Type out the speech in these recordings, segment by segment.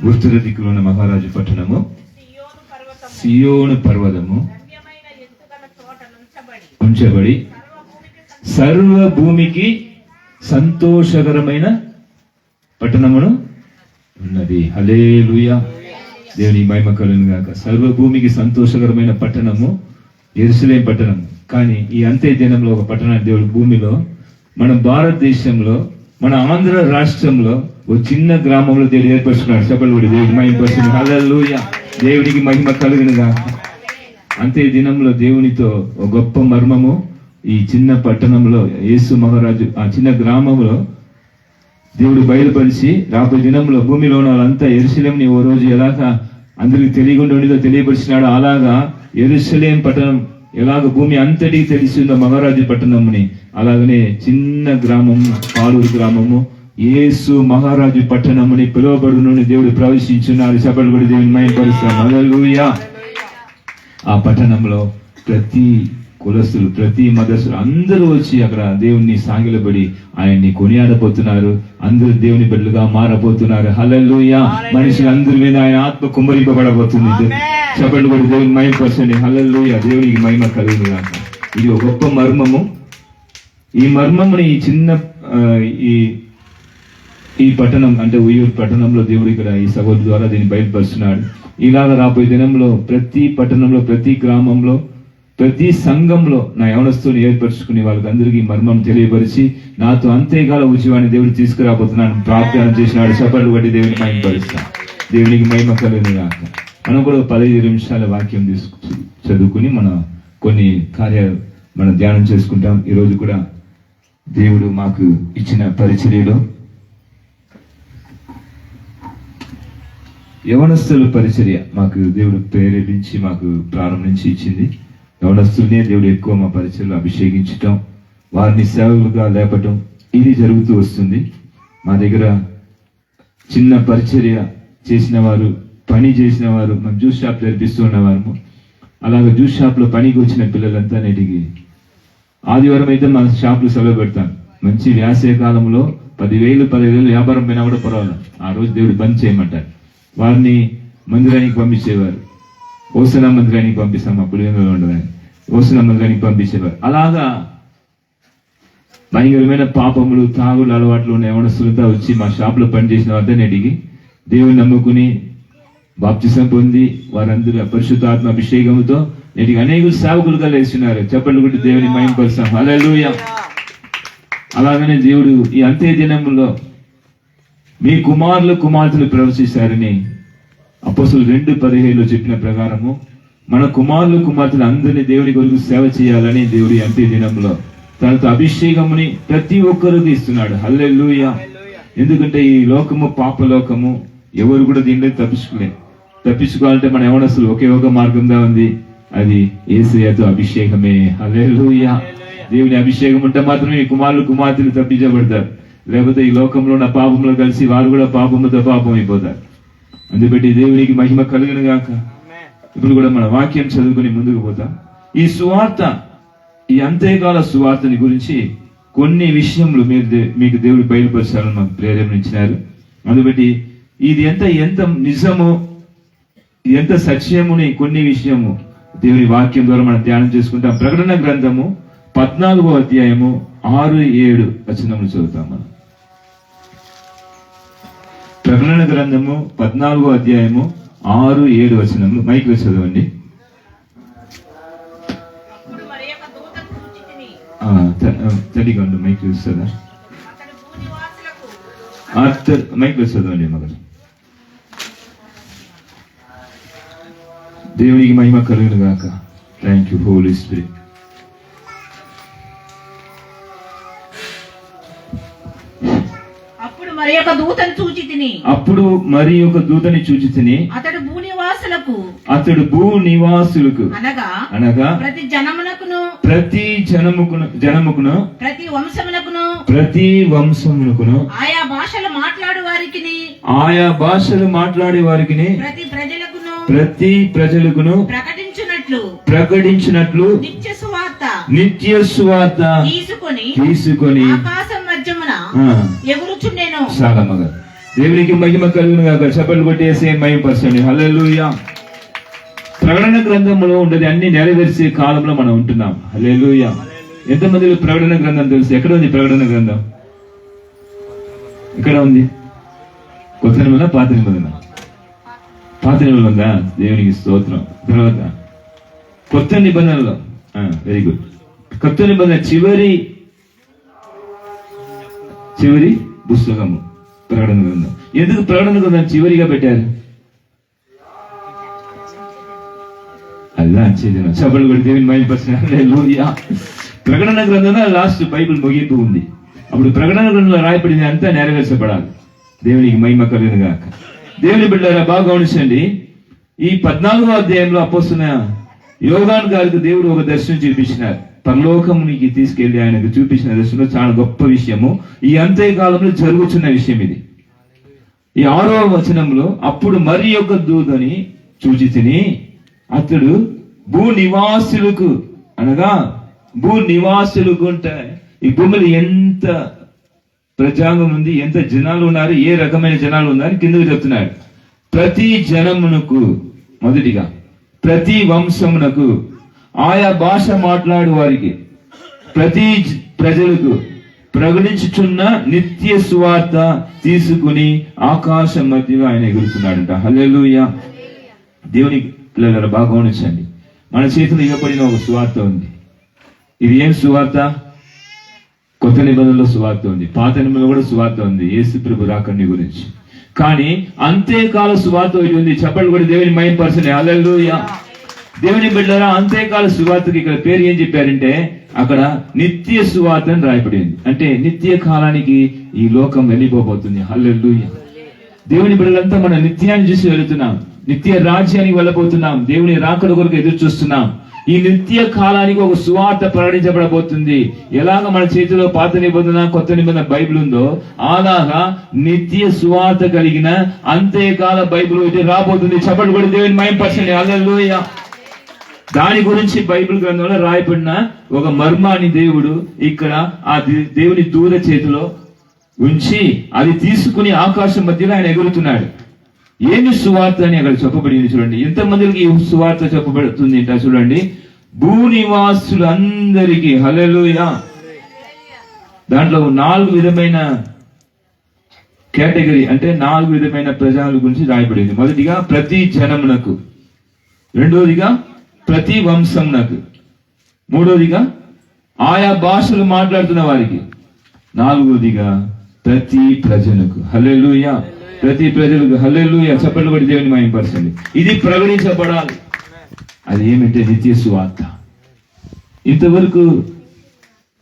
ఉత్తర దిక్కులో ఉన్న మహారాజు పట్టణము సియోను పర్వతము ఉంచబడి సర్వ భూమికి సంతోషకరమైన పట్టణమును ఉన్నది. హల్లెలూయా, దేవుని మహిమ కలుగును గాక. సర్వ భూమికి సంతోషకరమైన పట్టణము యెరూషలేము పట్టణం. కానీ ఈ అంత్య దినంలో ఒక పట్టణాన్ని దేవుడు భూమిలో, మన భారతదేశంలో, మన ఆంధ్ర రాష్ట్రంలో ఒక చిన్న గ్రామంలో దేవుడు ఏర్పరుచుకున్నాడు. చెప్పలు కూడా దేవుడి మహిమ పరుచుకుని. హల్లెలూయా, దేవుడికి మహిమ కలుగును గాక. అంత్య దినంలో దేవునితో ఒక గొప్ప మర్మము ఈ చిన్న పట్టణంలో యేసు మహారాజు ఆ చిన్న గ్రామంలో దేవుడు బయలుపరిచి రాబోయే దినంలో భూమిలో ఉన్న వాళ్ళంతా యెరూషలేముని ఓ రోజు ఎలాగా అందరికి తెలియకుండా ఉండేదో తెలియపరిచినాడు. అలాగా యెరూషలేం పట్టణం ఎలాగ భూమి అంతటికి తెలిసిందో మహారాజు పట్టణంని, అలాగనే చిన్న గ్రామము పాలూరు గ్రామము యేసు మహారాజు పట్టణముని పిలువబడును దేవుడు ప్రవేశించున్నారు. సభలు కూడా దేవుని మహిమపరుస్తాం. హల్లెలూయా. ఆ పట్టణంలో ప్రతి కులస్తులు, ప్రతి మదస్తులు అందరూ వచ్చి అక్కడ దేవుణ్ణి సాగిలబడి ఆయన్ని కొనియాడబోతున్నారు. అందరూ దేవుని బిడ్డలుగా మారబోతున్నారు. హల్లెలూయా. మనుషులందరి మీద ఆయన ఆత్మ కుమ్మరింపబడబోతుంది. చెప్పండి కూడా దేవుని మహిమపరచండి. హల్లెలూయా, దేవునికి మహిమ కలుగును గాక. ఇది ఒక గొప్ప మర్మము. ఈ మర్మముని ఈ చిన్న ఈ పట్టణం అంటే ఉయ్యూరు పట్టణంలో దేవుడు ఇక్కడ ఈ సభ ద్వారా దీన్ని బయలుపరుస్తున్నాడు. ఇలాగ రాబోయే దినంలో ప్రతి పట్టణంలో, ప్రతి గ్రామంలో, ప్రతి సంఘంలో నా యవనస్తుని ఏర్పరచుకుని వాళ్ళకి అందరికీ మర్మం తెలియపరిచి నాతో అంతేకాల ఉచివాడిని దేవుడు తీసుకురాబోతున్నాను ప్రార్థన చేసినాడు. సభలు బట్టి దేవుని మహిమపరుస్తాను. దేవునికి మహిమ కలుగును గాక. మనం కూడా 15 నిమిషాల వాక్యం చదువుకుని మన కొన్ని కార్యాలు మనం ధ్యానం చేసుకుంటాం. ఈరోజు కూడా దేవుడు మాకు ఇచ్చిన పరిచర్యలో యవనస్తుల పరిచర్య మాకు దేవుడు ప్రేరేపించి మాకు ప్రారంభించి ఇచ్చింది. యవనస్తులనే దేవుడు ఎక్కువ మా పరిచర్యలో అభిషేకించటం, వారిని సేవకులుగా లేపటం, ఇది జరుగుతూ వస్తుంది. మా దగ్గర చిన్న పరిచర్య చేసిన వారు, పని చేసిన వారు, మనం జ్యూస్ షాప్ జరిపిస్తూ ఉన్నవారు. అలాగే జ్యూస్ షాప్లో పనికి వచ్చిన పిల్లలంతా నేటికి ఆదివారం అయితే మన షాపులు సెలవు పెడతాం. మంచి వేసవి కాలంలో 10,000 15,000 వ్యాపారం పోయినా కూడా పర్వాలేదు. ఆ రోజు దేవుడు బంద్ చేయమంటారు. వారిని మందిరానికి పంపించేవారు. ఓసన మందిరానికి పంపిస్తాం. అప్పుడు ఉండదని ఓసన మందిరానికి పంపించేవారు. అలాగా భయంకరమైన పాపములు, తాగులు, అలవాట్లు ఉన్న యవనస్తులతో వచ్చి మా షాప్లో పనిచేసిన వారితో నేటికి దేవుని నమ్ముకుని బాప్తిసం పొంది వారందరూ పరిశుద్ధాత్మ అభిషేకంతో నేటికి అనేకులు సేవకులుగా లేస్తున్నారు. చెప్పండి కూడా దేవుని మహిమపరుస్తాం. హల్లెలూయా. అలాగనే దేవుడు ఈ అంత్య దినంలో మీ కుమారులు కుమార్తెలు ప్రవేశిస్తారని అపోస్తలులు 2:15 చెప్పిన ప్రకారము మన కుమారులు కుమార్తెలు అందరినీ దేవుని కొరకు సేవ చేయాలని దేవుడి అంత్య దినంలో తనతో అభిషేకముని ప్రతి ఒక్కరికి ఇస్తున్నాడు. హల్లెలూయా. ఎందుకంటే ఈ లోకము పాప లోకము, ఎవరు కూడా దీంట్లో తప్పించుకోవాలంటే మన యవనస్తులు ఒకే ఒక మార్గంగా ఉంది, అది యేసయ్యతో అభిషేకమే. హల్లెలూయా. దేవుని అభిషేకం ఉంటే మాత్రమే ఈ కుమారులు కుమార్తెలు తప్పించబడతారు. లేకపోతే ఈ లోకంలో ఉన్న పాపంలో కలిసి వారు కూడా పాపముతో పాపం అయిపోతారు. అందుబట్టి దేవునికి మహిమ కలుగును గాక. ఇప్పుడు కూడా మన వాక్యం చదువుకుని ముందుకు పోతాం. ఈ సువార్త, ఈ అంత్యకాల సువార్తని గురించి కొన్ని విషయములు మీకు దేవుడు బయలుపరచాలని మాకు ప్రేరేపణించినారు. అందుబట్టి ఇది ఎంత నిజమో, ఎంత సత్యముని కొన్ని విషయము దేవుని వాక్యం ద్వారా మనం ధ్యానం చేసుకుంటాం. ప్రకటన గ్రంథము 14వ అధ్యాయము 6-7 వచనములు చదువుతాం. మనం ప్రకటన గ్రంథము 14వ అధ్యాయము 6-7 వచనములు మైక్లో చదవండి. తడిగా ఉండు, మైక్ చూస్తుందా? మైక్లో చదవండి మగలు. దేవునికి మహిమ కలుగును గాక. Thank you Holy Spirit. అప్పుడు మరి ఒక దూతని చూచి తిని అతడు భూనివాసులకు అనగా ప్రతి జనముకును ప్రతి వంశమునకును ఆయా భాషలు మాట్లాడే వారికి ప్రతి ప్రజలకును ప్రకటించినట్లు నిత్య సువార్త తీసుకొని ఆకాశం మధ్యమున ఎగురుచుండెను. సాగమ్మగా దేవునికి మహిమ కలుగును గాక. చప్పట్లు కొట్టి యేసయ్యను మహిమపరచండి. హల్లెలూయా. ప్రకటన గ్రంథంలో ఉండేది అన్ని నెరవేర్చే కాలంలో మనం ఉంటున్నాం. హల్లెలూయా. ఎంతమందికి ప్రకటన గ్రంథం తెలుసు? ఎక్కడ ఉంది ప్రకటన గ్రంథం? ఎక్కడ ఉంది? కొత్త నిబంధన, పాత నిబంధన? పాత నిబంధన ఉందా? దేవునికి స్తోత్రం. తర్వాత కొత్త నిబంధనలో వెరీ గుడ్. కొత్త నిబంధన చివరి పుస్తకము ప్రకటన గ్రంథం. ఎందుకు ప్రకటన గ్రంథం చివరిగా పెట్టారు? అల్లా చేసిన చప్పట్లు కొట్టి దేవుని మహిమపరచండి. హల్లెలూయా. ప్రకటన గ్రంథంలో లాస్ట్ బైబిల్ ముగింపు ఉంది. అప్పుడు ప్రకటన గ్రంథంలో రాయబడింది అంతా నెరవేర్చబడాలి. దేవునికి మహిమ కలుగును గాక. దేవుని బిడ్డలారా బాగా గమనించండి. ఈ 14వ అధ్యాయంలో అపోస్తున్న యోహాను గారికి దేవుడు ఒక దర్శనం చూపించినారు. పరలోకమునికి తీసుకెళ్లి ఆయనకు చూపించిన దర్శనం చాలా గొప్ప విషయము. ఈ అంత్యకాలంలో జరుగుతున్న విషయం ఇది. ఈ 6వ వచనంలో అప్పుడు మరి యొక్క దూతని చూచి తిని అతడు భూనివాసులకు అనగా భూనివాసులకు అంటే ఈ భూమిలో ఎంత ప్రజాంగం ఉంది, ఎంత జనాలు ఉన్నారు, ఏ రకమైన జనాలు ఉన్నారు కిందకు చెప్తున్నాడు. ప్రతి జనమునకు, మొదటిగా ప్రతి వంశమునకు, ఆయా భాష మాట్లాడు వారికి, ప్రతి ప్రజలకు ప్రకటించుచున్న నిత్య సువార్త తీసుకుని ఆకాశం మధ్యలో ఆయన ఎగురుతున్నాడంట. హల్లెలూయా. దేవుని పిల్లల బాగా గమనించండి. మన చేతిలో ఇవ్వబడిన ఒక సువార్త ఉంది. ఇది ఏం సువార్త? కొత్త నిబంధనలో సువార్త ఉంది, పాత నిబంధనలో కూడా సువార్త ఉంది, యేసు ప్రభు రాకని గురించి. కానీ అంత్యకాల సువార్త ఒకటి ఉంది. చప్పట్లు కూడా దేవుని మహిమపరచండి. హల్లెలూయా. దేవుని బిడ్డలారా, అంత్యకాల సువార్తకి ఇక్కడ పేరు ఏం చెప్పారంటే అక్కడ నిత్య సువార్త అని రాయబడింది. అంటే నిత్య కాలానికి ఈ లోకం వెళ్ళిపోబోతుంది. హల్లెలూయా. దేవుని బిడ్డలంతా మన నిత్యాన్ని చూసి వెళుతున్నాం, నిత్య రాజ్యానికి వెళ్ళబోతున్నాం, దేవుని రాకడ కొరకు ఎదురు చూస్తున్నాం. ఈ నిత్య కాలానికి ఒక సువార్త ప్రకటించబడబోతుంది. ఎలాగ మన చేతిలో పాత నిబంధన కొత్త నిబంధన బైబిల్ ఉందో అలాగా నిత్య సువార్త కలిగిన అంత్యకాల బైబిల్ ఒకటి రాబోతుంది. చప్పట్లు కూడా దేవుని మహిమపరచండి. హల్లెలూయా. దాని గురించి బైబిల్ గ్రంథంలో రాయబడిన ఒక మర్మాన్ని దేవుడు ఇక్కడ ఆ దేవుని దూత చేతిలో ఉంచి అది తీసుకుని ఆకాశం మధ్యలో ఆయన ఎగురుతున్నాడు. ఏమి సువార్త అని అక్కడ చెప్పబడింది చూడండి. ఎంతమందికి ఈ సువార్త చెప్పబడుతుంది అంట చూడండి. భూనివాసులందరికీ. హల్లెలూయా. దాంట్లో 4 విధమైన కేటగిరీ, అంటే 4 విధమైన ప్రజల గురించి రాయబడింది. మొదటిగా ప్రతి జనమునకు, రెండోదిగా ప్రతి వంశమునకు, మూడోదిగా ఆయా భాషలు మాట్లాడుతున్న వారికి, నాలుగోదిగా ప్రతి ప్రజలకు. హల్లెలూయా. ప్రతి ప్రజలకు. హల్లెలూయా. చప్పట్లు కొట్టి దేవుని మహిమపరచండి. ఇది ప్రకటించబడాలి. అది ఏమంటే నిత్య సువార్త. ఇంతవరకు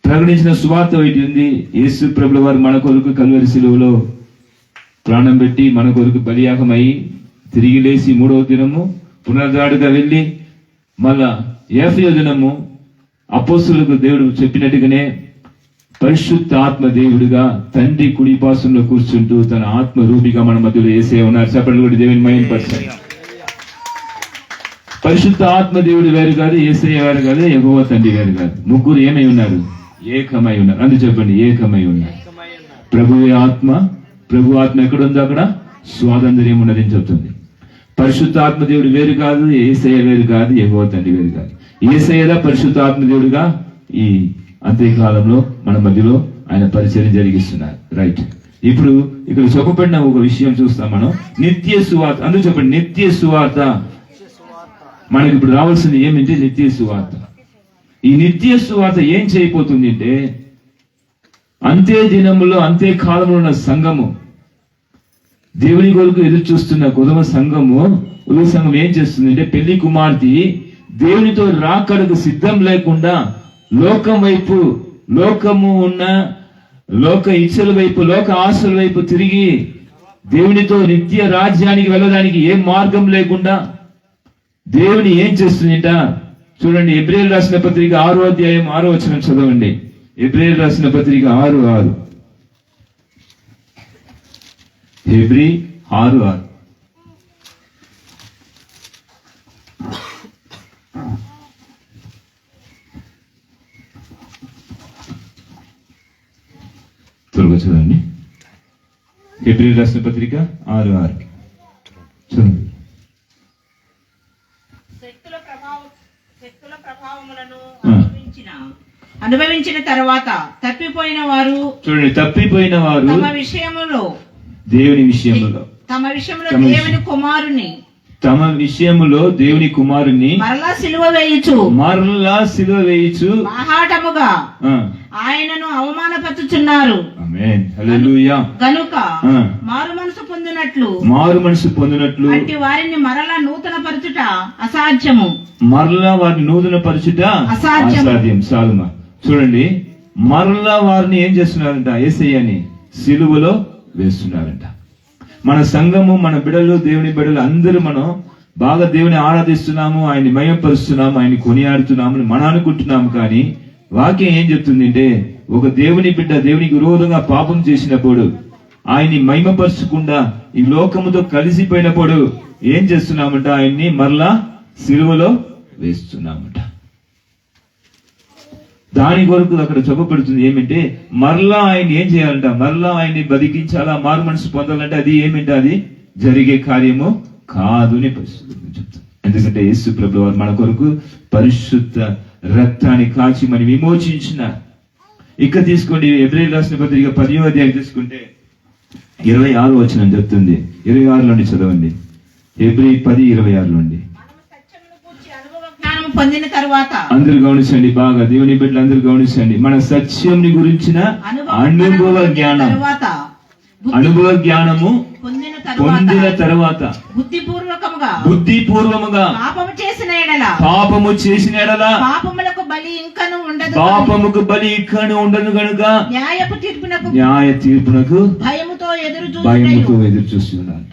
ప్రకటించిన సువార్త ఒకటి ఉంది. యేసు ప్రభుల వారు మన కొరకు కల్వరి శిలువలో ప్రాణం పెట్టి మన కొరకు బలియాగమై తిరిగి లేచి 3వ దినము పునరుద్ధాడుగా వెళ్ళి మళ్ళా 50వ దినము అపోస్తులకు దేవుడు చెప్పినట్టుగానే పరిశుద్ధ ఆత్మ దేవుడిగా తండ్రి కుడిపాసంలో కూర్చుంటూ తన ఆత్మ రూపిగా మన మధ్యలో యేసయ్య ఉన్నారు. చప్పట్లు కొట్టి దేవుని మహిమపరచండి. పరిశుద్ధ ఆత్మ దేవుడు వేరు కాదు, యేసయ్య వేరు కాదు, యెహోవా తండ్రి వేరు కాదు. ముగ్గురు ఏమై ఉన్నారు? ఏకమై ఉన్నారు. అందుకు చెప్పండి, ఏకమై ఉన్నారు. ప్రభు ఆత్మ ఎక్కడుందో అక్కడ స్వాతంత్ర్యం ఉన్నదని చెప్తుంది. పరిశుద్ధ ఆత్మ దేవుడు వేరు కాదు, యేసయ్య వేరు కాదు, యెహోవా తండ్రి వేరు కాదు. యేసయ్యగా పరిశుద్ధ ఆత్మ దేవుడుగా ఈ అంత్యకాలంలో మన మధ్యలో ఆయన పరిచయం జరిగిస్తున్నారు. రైట్. ఇప్పుడు ఇక్కడ చెప్పబడిన ఒక విషయం చూస్తాం మనం. నిత్య సువార్త. అందుకు చెప్పండి, నిత్య సువార్త. మనకి ఇప్పుడు రావాల్సింది ఏమిటంటే నిత్య సువార్త. ఈ నిత్య సువార్త ఏం చేయబోతుంది అంటే అంత్య దినములో అంత్యకాలంలో ఉన్న సంఘము, దేవుని కొరకు ఎదురు చూస్తున్న కుటుంబ సంఘము, ఉదయ సంఘం ఏం చేస్తుంది అంటే పెళ్లి కుమార్తె దేవునితో రాకడకు సిద్ధం లేకుండా లోకం వైపు, లోకము ఉన్న లోక ఇచ్చల వైపు, లోక ఆశల వైపు తిరిగి దేవునితో నిత్య రాజ్యానికి వెళ్ళడానికి ఏ మార్గం లేకుండా దేవుని ఏం చేస్తుందిట చూడండి. హెబ్రీయులకు రాసిన పత్రిక 6వ అధ్యాయం 6వ వచనం చదవండి. హెబ్రీయులకు రాసిన పత్రిక 6:6. హెబ్రీ 6:6. త్వరగా చదవండి. హెబ్రీయులకు రాసిన పత్రిక 6:6 చదువు. శక్తుల ప్రభావములను అనుభవించిన తర్వాత తప్పిపోయిన వారు, చూడండి, తప్పిపోయిన వారు తమ విషయములో దేవుని విషయములో దేవుని కుమారుని తమ విషయములో దేవుని కుమారుని మరలా సిలువ వేయుచు బాహాటముగా ఆయనను అవమానపరుచుచున్నారు. ఆమేన్, హల్లెలూయా. గనుక మారు మనసు పొందినట్లు అట్టి వారిని మరలా నూతన పరచుట అసాధ్యము. మరలా వారిని నూతన పరచుట అసాధ్యం. సాలుమా, చూడండి, మరలా వారిని ఏం చేస్తున్నారంట? యేసయ్యని సిలువలో వేస్తున్నారంట. మన సంఘము, మన బిడ్డలు, దేవుని బిడ్డలు అందరూ మనం బాగా దేవుని ఆరాధిస్తున్నాము, ఆయన్ని మయంపరుస్తున్నాము, ఆయన్ని కొనియాడుతున్నాము అని మనం అనుకుంటున్నాము. కానీ వాక్యం ఏం చెప్తుంది అంటే, ఒక దేవుని బిడ్డ దేవునికి విరోధంగా పాపం చేసినప్పుడు, ఆయన్ని మహిమపరచకుండా ఈ లోకముతో కలిసిపోయినప్పుడు ఏం చేస్తున్నామంట? ఆయన్ని మరలా సిలువలో వేస్తున్నామంట. దాని కొరకు అక్కడ చెప్పబడుతుంది ఏమంటే, మరలా ఆయన ఏం చేయాలంట? మరలా ఆయన్ని బతికించాలా, మారు మనసు పొందాలంటే అది ఏమిటంటే అది జరిగే కార్యము కాదు అని పరిశుద్ధంగా చెప్తాం. ఎందుకంటే యేసు ప్రభువు వారు మన కొరకు పరిశుద్ధ రక్తాన్ని కాచి మనం విమోచించిన. ఇక్కడ తీసుకోండి, హెబ్రీయులకు రాసిన పత్రిక 10వ అధ్యాయం తీసుకుంటే 26వ వచనం చెప్తుంది. 26 నుండి చదవండి. హెబ్రీ 10:26 నుండి. పొందిన తర్వాత అందరూ గమనించండి, బాగా దేవుని బిడ్డలు అందరూ గమనించండి. మన సత్యం గురించిన అనుభవ జ్ఞానము పొందిన తర్వాత బుద్ధిపూర్వముగా పాపము చేసిన ఎడల పాపములకు బలి ఇంకను ఉండదు కనుక న్యాయ తీర్పునకు భయముతో ఎదురు చూస్తున్నాడు.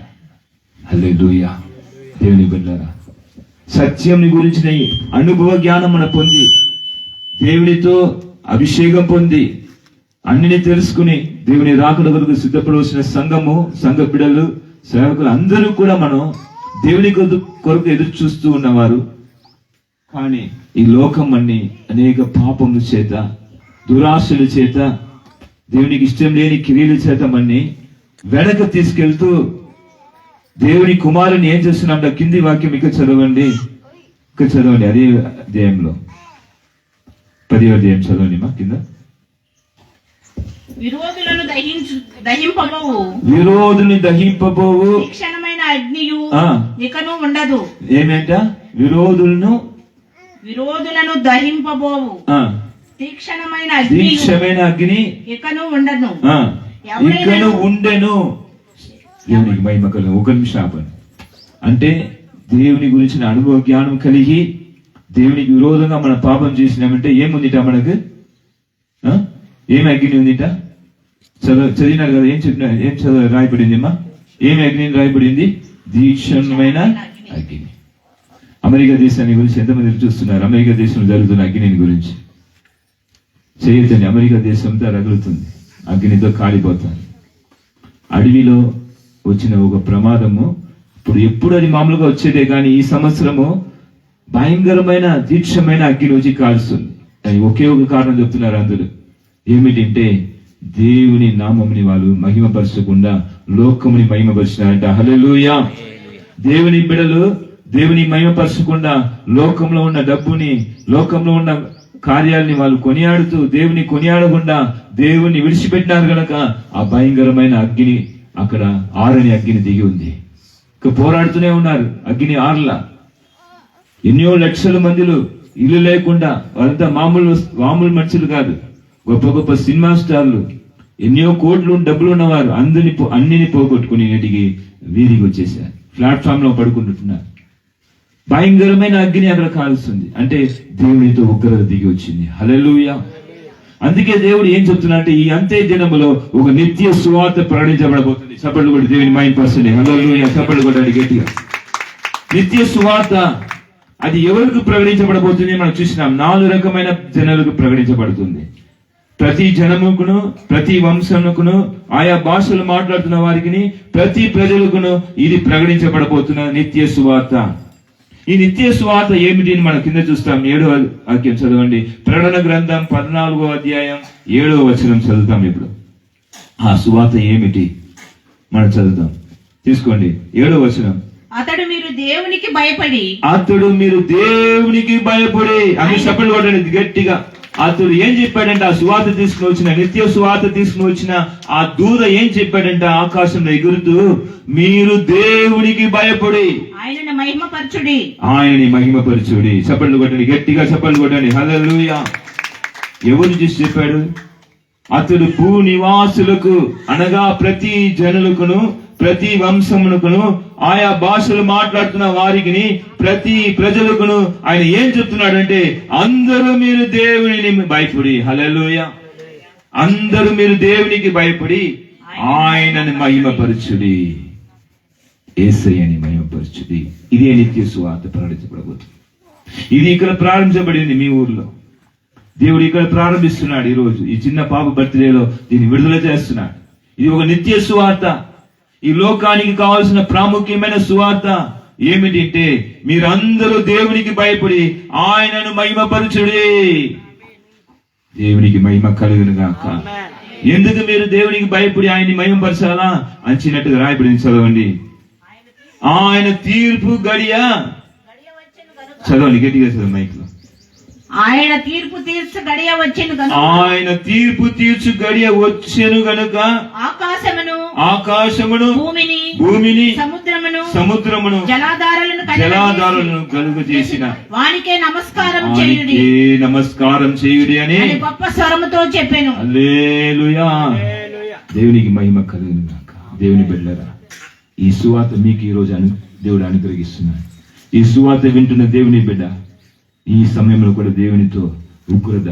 హల్లెలూయా. దేవుని బిడ్డలారా, సత్యం గురించిన అనుభవ జ్ఞానం మన పొంది, దేవునితో అభిషేకం పొంది, అన్నిని తెలుసుకుని దేవుని రాకడ కొరకు సిద్ధపడవలసిన సంఘము, సంఘ బిడ్డలు, సేవకులు అందరూ కూడా మనం దేవుని కొరకు ఎదురు చూస్తూ ఉన్నవారు. కానీ ఈ లోకం అన్ని అనేక పాపముల చేత, దురాశల చేత, దేవునికి ఇష్టం లేని క్రియల చేత మన్ని వెనక తీసుకెళ్తూ దేవుని కుమారుని ఏం చేస్తున్నాం? కింది వాక్యం ఇక్కడ చదవండి. అదే అధ్యాయంలో 10వ అధ్యాయం చదవండి మా కింద. విరోధులను దహింపబోవు తీక్షణమైన అగ్నియు ఇకను ఉండదు. ఏమేంట? విరోధులను దహింపబోవు తీక్షణమైన అగ్ని ఇకను ఉండను. ఉండెను. దేవునికి మహిమ కలుగు. ఒక నిమిషం ఆపండి. అంటే దేవుని గురించిన అనుభవ జ్ఞానం కలిగి దేవునికి విరోధంగా మన పాపం చేసినామంటే ఏముందిట? మనకు ఏమి అగ్ని ఉందిట? చదివినారు కదా, ఏం చెప్పిన, ఏం రాయబడింది అమ్మా? ఏమి అగ్ని రాయబడింది? తీక్షణమైన అగ్ని. అమెరికా దేశాన్ని గురించి ఎంతమంది చూస్తున్నారు? అమెరికా దేశంలో జరుగుతున్న అగ్ని గురించి చేయొద్దండి. అమెరికా దేశంతో రగులుతుంది, అగ్నితో కాలిపోతారు. అడవిలో వచ్చిన ఒక ప్రమాదము. ఎప్పుడు అది మామూలుగా వచ్చేదే, కానీ ఈ సంవత్సరము భయంకరమైన తీక్షమైన అగ్ని వచ్చి కాలుస్తుంది. అని ఒకే ఒక కారణం చెప్తున్నారు అందరూ. ఏమిటంటే దేవుని నామముని వాళ్ళు మహిమపరచకుండా లోకముని మహిమపరిచినారంట. హల్లెలూయా. దేవుని బిడలు దేవుని మహిమపరచకుండా లోకంలో ఉన్న డబ్బుని, లోకంలో ఉన్న కార్యాలని వాళ్ళు కొనియాడుతూ దేవుని కొనియాడకుండా దేవుని విడిచిపెట్టినారు గనక ఆ భయంకరమైన అగ్ని అక్కడ ఆరని అగ్ని దిగి ఉంది. ఇక పోరాడుతూనే ఉన్నారు. అగ్ని ఆర్ల ఎన్నో లక్షల మందిలో ఇల్లు లేకుండా, వాళ్ళంతా మామూలు మనుషులు కాదు, గొప్ప గొప్ప సినిమా స్టార్లు, ఎన్నో కోట్లు డబ్బులు ఉన్నవారు అన్నిని పోగొట్టుకుని నేటికి వీధికి వచ్చేసారు. ప్లాట్ఫామ్ లో పడుకుంటున్నారు. భయంకరమైన అగ్ని అక్కడ కాలుస్తుంది. అంటే దేవునితో ఉగ్రత దిగి వచ్చింది. హల్లెలూయా. అందుకే దేవుడు ఏం చెప్తున్నాడంటే, ఈ అంత్య దినములో ఒక నిత్య సువార్త ప్రకటించబడబోతుంది. చప్పట్లు కొట్టి దేవుని మహిమపరచండి. హల్లెలూయా. చప్పట్లు కొట్టండి గట్టిగా. నిత్య సువార్త అది ఎవరికి ప్రకటించబడబోతుంది? మనం చూసినాం. 4 రకమైన జనులకు ప్రకటించబడుతుంది. ప్రతి జనముకును, ప్రతి వంశముకును, ఆయా భాషలు మాట్లాడుతున్న వారికి, ప్రతి ప్రజలకును ఇది ప్రకటించబడబోతున్న నిత్య సువార్త. ఈ నిత్య సువార్త ఏమిటి అని మనం కింద చూస్తాం. 7వ వాక్యం చదవండి. ప్రకటన గ్రంథం 14వ అధ్యాయం 7వ వచనం చదువుతాం. ఇప్పుడు ఆ సువార్త ఏమిటి? మనం చదువుతాం. తీసుకోండి 7వ వచనం. అతడు మీరు దేవునికి భయపడి అన్ని చెప్పలు కొట్టండి గట్టిగా. అతడు ఏం చెప్పాడంటే, ఆ సువార్త తీసుకుని వచ్చిన, నిత్య సువార్త తీసుకుని వచ్చిన ఆ దూత ఏం చెప్పాడంటే, ఆకాశంలో ఎగురుతూ, మీరు దేవునికి భయపడి ఆయనని మహిమపరచుడి. చెప్పలు కొట్టండి గట్టిగా, చెప్పలు కొట్టండి. హల్లెలూయా. ఎవరు చూసి చెప్పాడు? అతడు భూ నివాసులకు అనగా ప్రతి జనులకును, ప్రతి వంశమునకును, ఆయా భాషలు మాట్లాడుతున్న వారికి, ప్రతి ప్రజలకును ఆయన ఏం చెప్తున్నాడంటే, అందరూ మీరు దేవుని భయపడి, హల్లెలూయా, అందరూ మీరు దేవునికి భయపడి ఆయనని మహిమపరచుడి, యేసయ్యని మహిమపరచుడి. ఇదే నిత్య సువార్త ప్రకటించబడబోతుంది. ఇది ఇక్కడ ప్రారంభించబడింది మీ ఊర్లో. దేవుడు ఇక్కడ ప్రారంభిస్తున్నాడు. ఈ రోజు ఈ చిన్న పాప బర్త్డేలో దీన్ని విడుదల చేస్తున్నాడు. ఇది ఒక నిత్య సువార్త. ఈ లోకానికి కావాల్సిన ప్రాముఖ్యమైన సువార్త ఏమిటంటే, మీరందరూ దేవునికి భయపడి ఆయనను మహిమపరచుడి. దేవునికి మహిమ కలుగును గాక. ఎందుకు మీరు దేవునికి భయపడి ఆయన్ని మహిమపరచాలా అంచినట్టుగా రాయబడింది. చదవండి. ఆయన తీర్పు గడియ, చదవండి గట్టిగా చదవండి మైక్లో. ఆయన తీర్పు తీర్చు గడియ వచ్చెను గనుక ఆకాశమును భూమిని సముద్రమును జలాధారాలను కలుగ చేసిన వానికే నమస్కారం చేయుడి అని గొప్ప స్వరముతో చెప్పాను. హల్లెలూయా. దేవునికి మహిమ కలుగును గాక. దేవుని బిడ్డలారా, ఈ సువార్త మీకు ఈ రోజు దేవుడు అనుగ్రహిస్తున్నాడు. ఈ సువార్త వింటున్న దేవుని బిడ్డ, ఈ సమయంలో కూడా దేవునితో ఉగ్రత,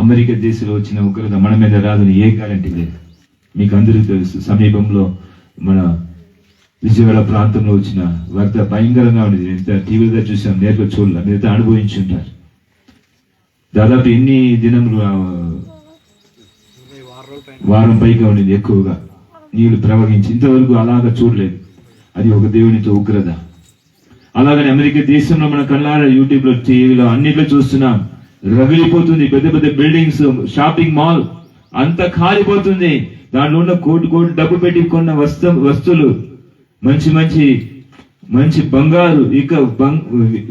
అమెరికా దేశంలో వచ్చిన ఉగ్రత మన మీద రాదని ఏ గ్యారంటీ లేదు. మీకు అందరికీ తెలుసు, సమీపంలో మన విజయవాడ ప్రాంతంలో వచ్చిన వార్త భయంకరంగా ఉండేది. ఎంత టీవీలో చూసాం, నేరుగా చూడలే, మీరైతే అనుభవించి ఉంటారు. దాదాపు ఎన్ని దినములు, వారం పైగా ఉండేది. ఎక్కువగా నీళ్లు ప్రవహించి ఇంతవరకు అలాగా చూడలేదు. అది ఒక దేవునితో ఉగ్రత. అలాగని అమెరికా దేశంలో మన కళ్ళారా యూట్యూబ్ లో, టీవీలో అన్నిట్లో చూస్తున్నాం. రగిలిపోతుంది. పెద్ద పెద్ద బిల్డింగ్స్, షాపింగ్ మాల్ అంతా కాలిపోతుంది. దాంట్లో ఉన్న కోటి డబ్బు పెట్టి కొన్న వస్తువులు, మంచి బంగారు, ఇక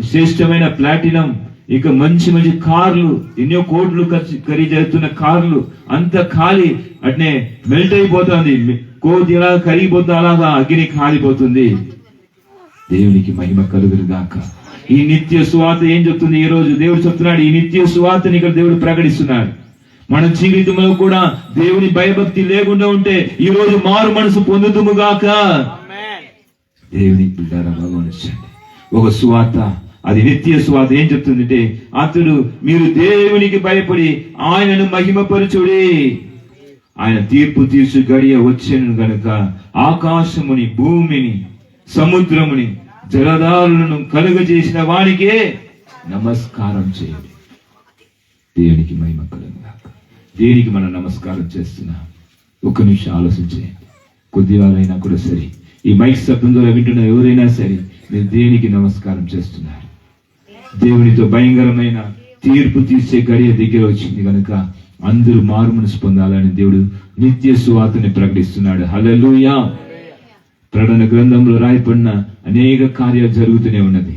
శ్రేష్టమైన ప్లాటినం, ఇక మంచి కార్లు, ఎన్నో కోట్లు ఖరీదవుతున్న కార్లు అంత ఖాళీ, అట్నే మెల్ట్ అయిపోతుంది. కోతి ఎలా కరిగిపోతా అలాగా అగ్ని కాలిపోతుంది. దేవునికి మహిమ కలుగును గాక. ఈ నిత్య సువార్త ఏం చెప్తుంది? ఈ రోజు దేవుడు చెప్తున్నాడు, ఈ నిత్య సువార్తని ఇక్కడ దేవుడు ప్రకటిస్తున్నాడు. మన జీవితంలో కూడా దేవుని భయభక్తి లేకుండా ఉంటే ఈ రోజు మారు మనసు పొందుతుము గాక. దేవుని బిడ్డలారా, గమనించండి. ఒక సువార్త, అది నిత్య సువార్త ఏం చెప్తుందంటే, అతడు మీరు దేవునికి భయపడి ఆయనను మహిమపరచుడి. ఆయన తీర్పు తీర్చు గడియ వచ్చెను గనుక ఆకాశముని, భూమిని, సముద్రముని, జలధారులను కలుగజేసిన వానికే నమస్కారం చేయండి. దేవునికి మహిమ కలుగును గాక. దేనికి మనం నమస్కారం చేస్తున్నాం? ఒక్క నిమిషం ఆలోచించేయండి. కొద్దివారైనా కూడా సరే, ఈ మైక్ శబ్దం ద్వారా వింటున్న ఎవరైనా సరే, మీరు దేనికి నమస్కారం చేస్తున్నారు? దేవునితో భయంకరమైన తీర్పు తీర్చే గడియ దగ్గర వచ్చింది కనుక అందరూ మారు మనసు పొందాలని దేవుడు నిత్య సువార్తని ప్రకటిస్తున్నాడు. హల్లెలూయా. ప్రకటన గ్రంథంలో రాయబడిన అనేక కార్యాలు జరుగుతూనే ఉన్నది.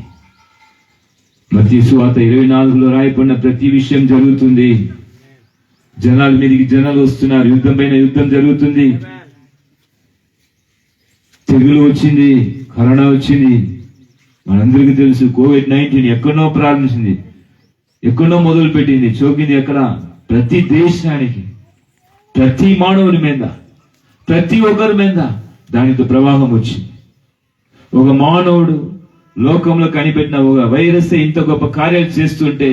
మత్తయి సువార్త 24లో రాయబడిన ప్రతి విషయం జరుగుతుంది. జనాల మీదకి జనాలు వస్తున్నారు. యుద్ధం పైన యుద్ధం జరుగుతుంది. తెగులు వచ్చింది, కరోనా వచ్చింది. మనందరికీ తెలుసు, COVID-19 ఎక్కడో ప్రారంభించింది, ఎక్కడో మొదలు పెట్టింది, చోకింది ఎక్కడ? ప్రతి దేశానికి, ప్రతి మానవుని మీద, ప్రతి ఒక్కరి మీద దానితో ప్రవాహం వచ్చింది. ఒక మానవుడు లోకంలో కనిపెట్టిన ఒక వైరస్ ఇంత గొప్ప కార్యాలు చేస్తుంటే,